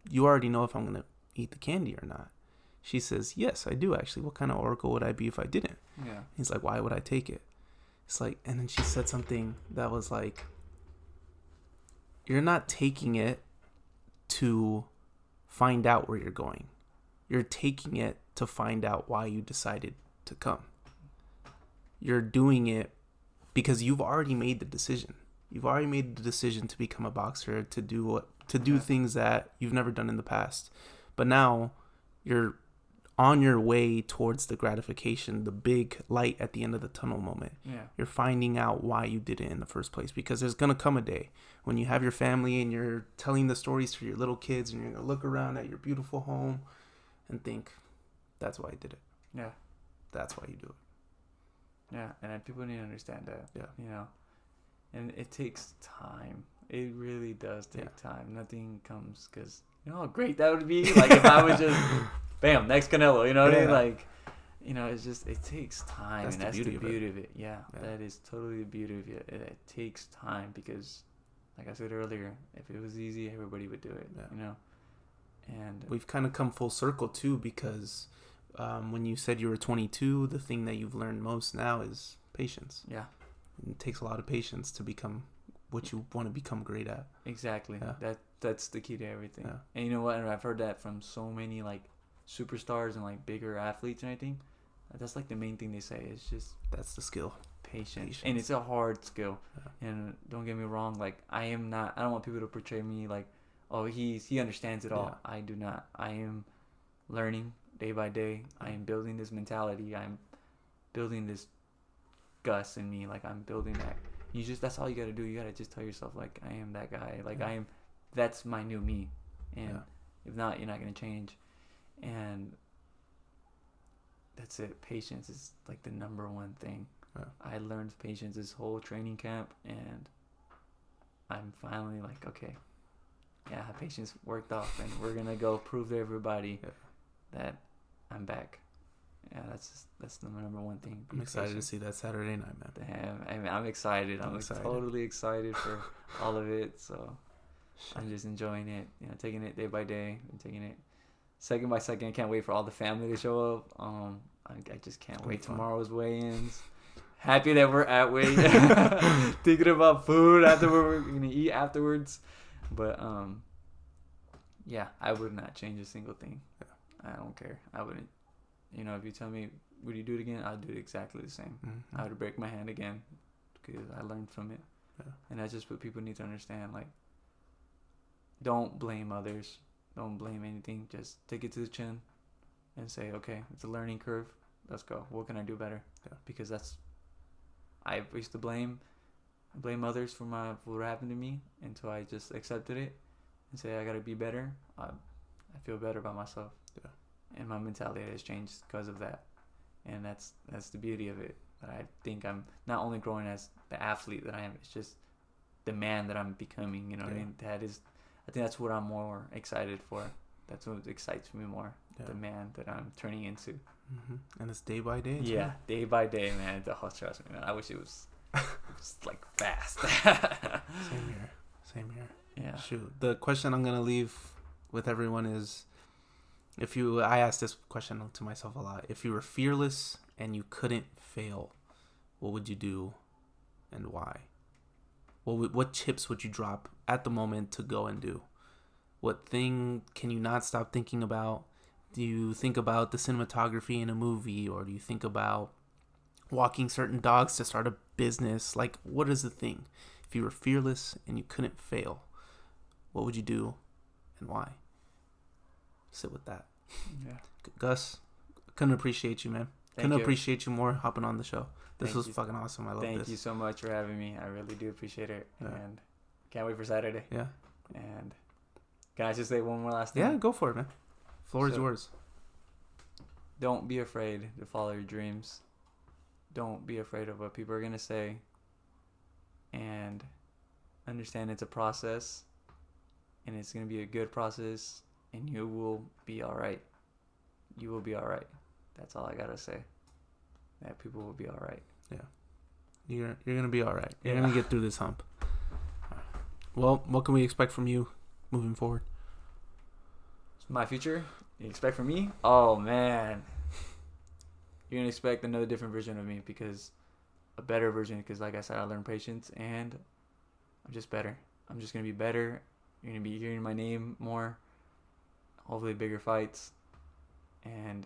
Speaker 1: "You already know if I'm gonna eat the candy or not." She says, "Yes, I do actually. What kind of Oracle would I be if I didn't?" Yeah. He's like, "Why would I take it?" It's like, and then she said something that was like, "You're not taking it to find out where you're going. You're taking it to find out why you decided to come. You're doing it because you've already made the decision. You've already made the decision to become a boxer, to do things that you've never done in the past. But now you're on your way towards the gratification, the big light at the end of the tunnel moment. Yeah. You're finding out why you did it in the first place, because there's going to come a day when you have your family and you're telling the stories to your little kids and you're going to look around at your beautiful home and think, that's why I did it. Yeah. That's why you do it."
Speaker 2: Yeah, and people need to understand that. Yeah. You know, and it takes time. It really does take time. Nothing comes because, you know how great that would be? Like if I was just, bam, next Canelo, you know what I mean? Like, you know, it's just, it takes time. That's the beauty of it. Yeah, that is totally the beauty of it. It takes time because, like I said earlier, if it was easy, everybody would do it, you know? And
Speaker 1: we've kind of come full circle too, because when you said you were 22, the thing that you've learned most now is patience. Yeah. It takes a lot of patience to become what you want to become great at.
Speaker 2: Exactly. Yeah. That's the key to everything. Yeah. And you know what? And I've heard that from so many like superstars and like bigger athletes and everything. That's like the main thing they say. It's just,
Speaker 1: that's the skill.
Speaker 2: Patience. And it's a hard skill. Yeah. And don't get me wrong, like I don't want people to portray me like, oh, he understands it all. Yeah. I do not. I am learning day by day. I am building this mentality. I'm building this Gus in me. Like I'm building that. That's all you got to do. You got to just tell yourself like, I am that guy. Like that's my new me. And if not, you're not going to change. And that's it. Patience is like the number one thing. Yeah. I learned patience this whole training camp, and I'm finally like, okay, patience worked off, and we're gonna go prove to everybody that I'm back. Yeah, that's the number one thing.
Speaker 1: I'm excited to see that Saturday night, man.
Speaker 2: Damn, I'm excited. I'm excited. Totally excited for all of it. So, I'm just enjoying it. You know, taking it day by day. I'm taking it second by second. I can't wait for all the family to show up. I just can't wait. Tomorrow's weigh-ins. Happy that we're at weigh. Thinking about food after we're gonna eat afterwards. But yeah, I would not change a single thing. I don't care. I wouldn't. You know, if you tell me, would you do it again? I'd do it exactly the same.
Speaker 1: Mm-hmm.
Speaker 2: I would break my hand again because I learned from it.
Speaker 1: Yeah.
Speaker 2: And that's just what people need to understand. Like, don't blame others. Don't blame anything. Just take it to the chin and say, okay, it's a learning curve. Let's go. What can I do better?
Speaker 1: Yeah.
Speaker 2: Because I used to blame others for what happened to me until I just accepted it and say I gotta be better. I feel better about myself.
Speaker 1: Yeah.
Speaker 2: And my mentality has changed because of that. And that's the beauty of it. That I think I'm not only growing as the athlete that I am, it's just the man that I'm becoming. You know what I mean? I think that's what I'm more excited for. That's what excites me more. Yeah. The man that I'm turning into.
Speaker 1: Mm-hmm. And it's day by day.
Speaker 2: Yeah, day by day, man. Oh, trust me, man. I wish it was like fast.
Speaker 1: Same here.
Speaker 2: Yeah.
Speaker 1: Shoot. The question I'm gonna leave with everyone is, I asked this question to myself a lot. If you were fearless and you couldn't fail, what would you do, and why? What chips would you drop at the moment to go and do? What thing can you not stop thinking about? Do you think about the cinematography in a movie, or do you think about walking certain dogs to start a business? Like, what is the thing? If you were fearless and you couldn't fail, what would you do, and why? Sit with that.
Speaker 2: Yeah.
Speaker 1: Gus, couldn't appreciate you, man. Couldn't appreciate you more hopping on the show. This was fucking awesome. I love this.
Speaker 2: Thank you so much for having me. I really do appreciate it. Yeah. And can't wait for Saturday.
Speaker 1: Yeah.
Speaker 2: And can I just say one more last thing?
Speaker 1: Yeah, go for it, man. Floor is yours.
Speaker 2: Don't be afraid to follow your dreams. Don't be afraid of what people are going to say. And understand it's a process. And it's going to be a good process. And you will be all right. You will be all right. That's all I got to say. That people will be all right.
Speaker 1: Yeah. You're going to be all right. You're going to get through this hump. Well, what can we expect from you moving forward?
Speaker 2: My future? You expect from me? Oh, man. You're going to expect another different version of me, because a better version, because like I said, I learned patience, and I'm just better. I'm just going to be better. You're going to be hearing my name more. Hopefully bigger fights. And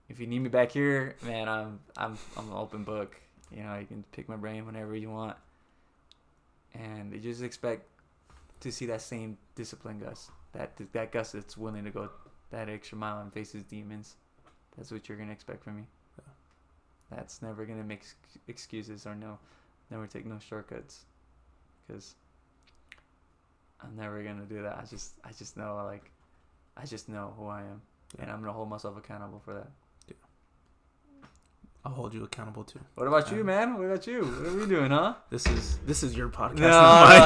Speaker 2: if you need me back here, man, I'm an open book. You know, you can pick my brain whenever you want. And you just expect to see that same discipline Gus. That Gus that's willing to go that extra mile and face his demons. That's what you're going to expect from me. Yeah. That's never going to make excuses or never take no shortcuts. Because I'm never going to do that. I just know, like, I just know who I am. Yeah. And I'm going to hold myself accountable for that.
Speaker 1: Yeah. I'll hold you accountable too.
Speaker 2: What about you, man? What about you? What are we doing, huh?
Speaker 1: This is your podcast.
Speaker 2: No.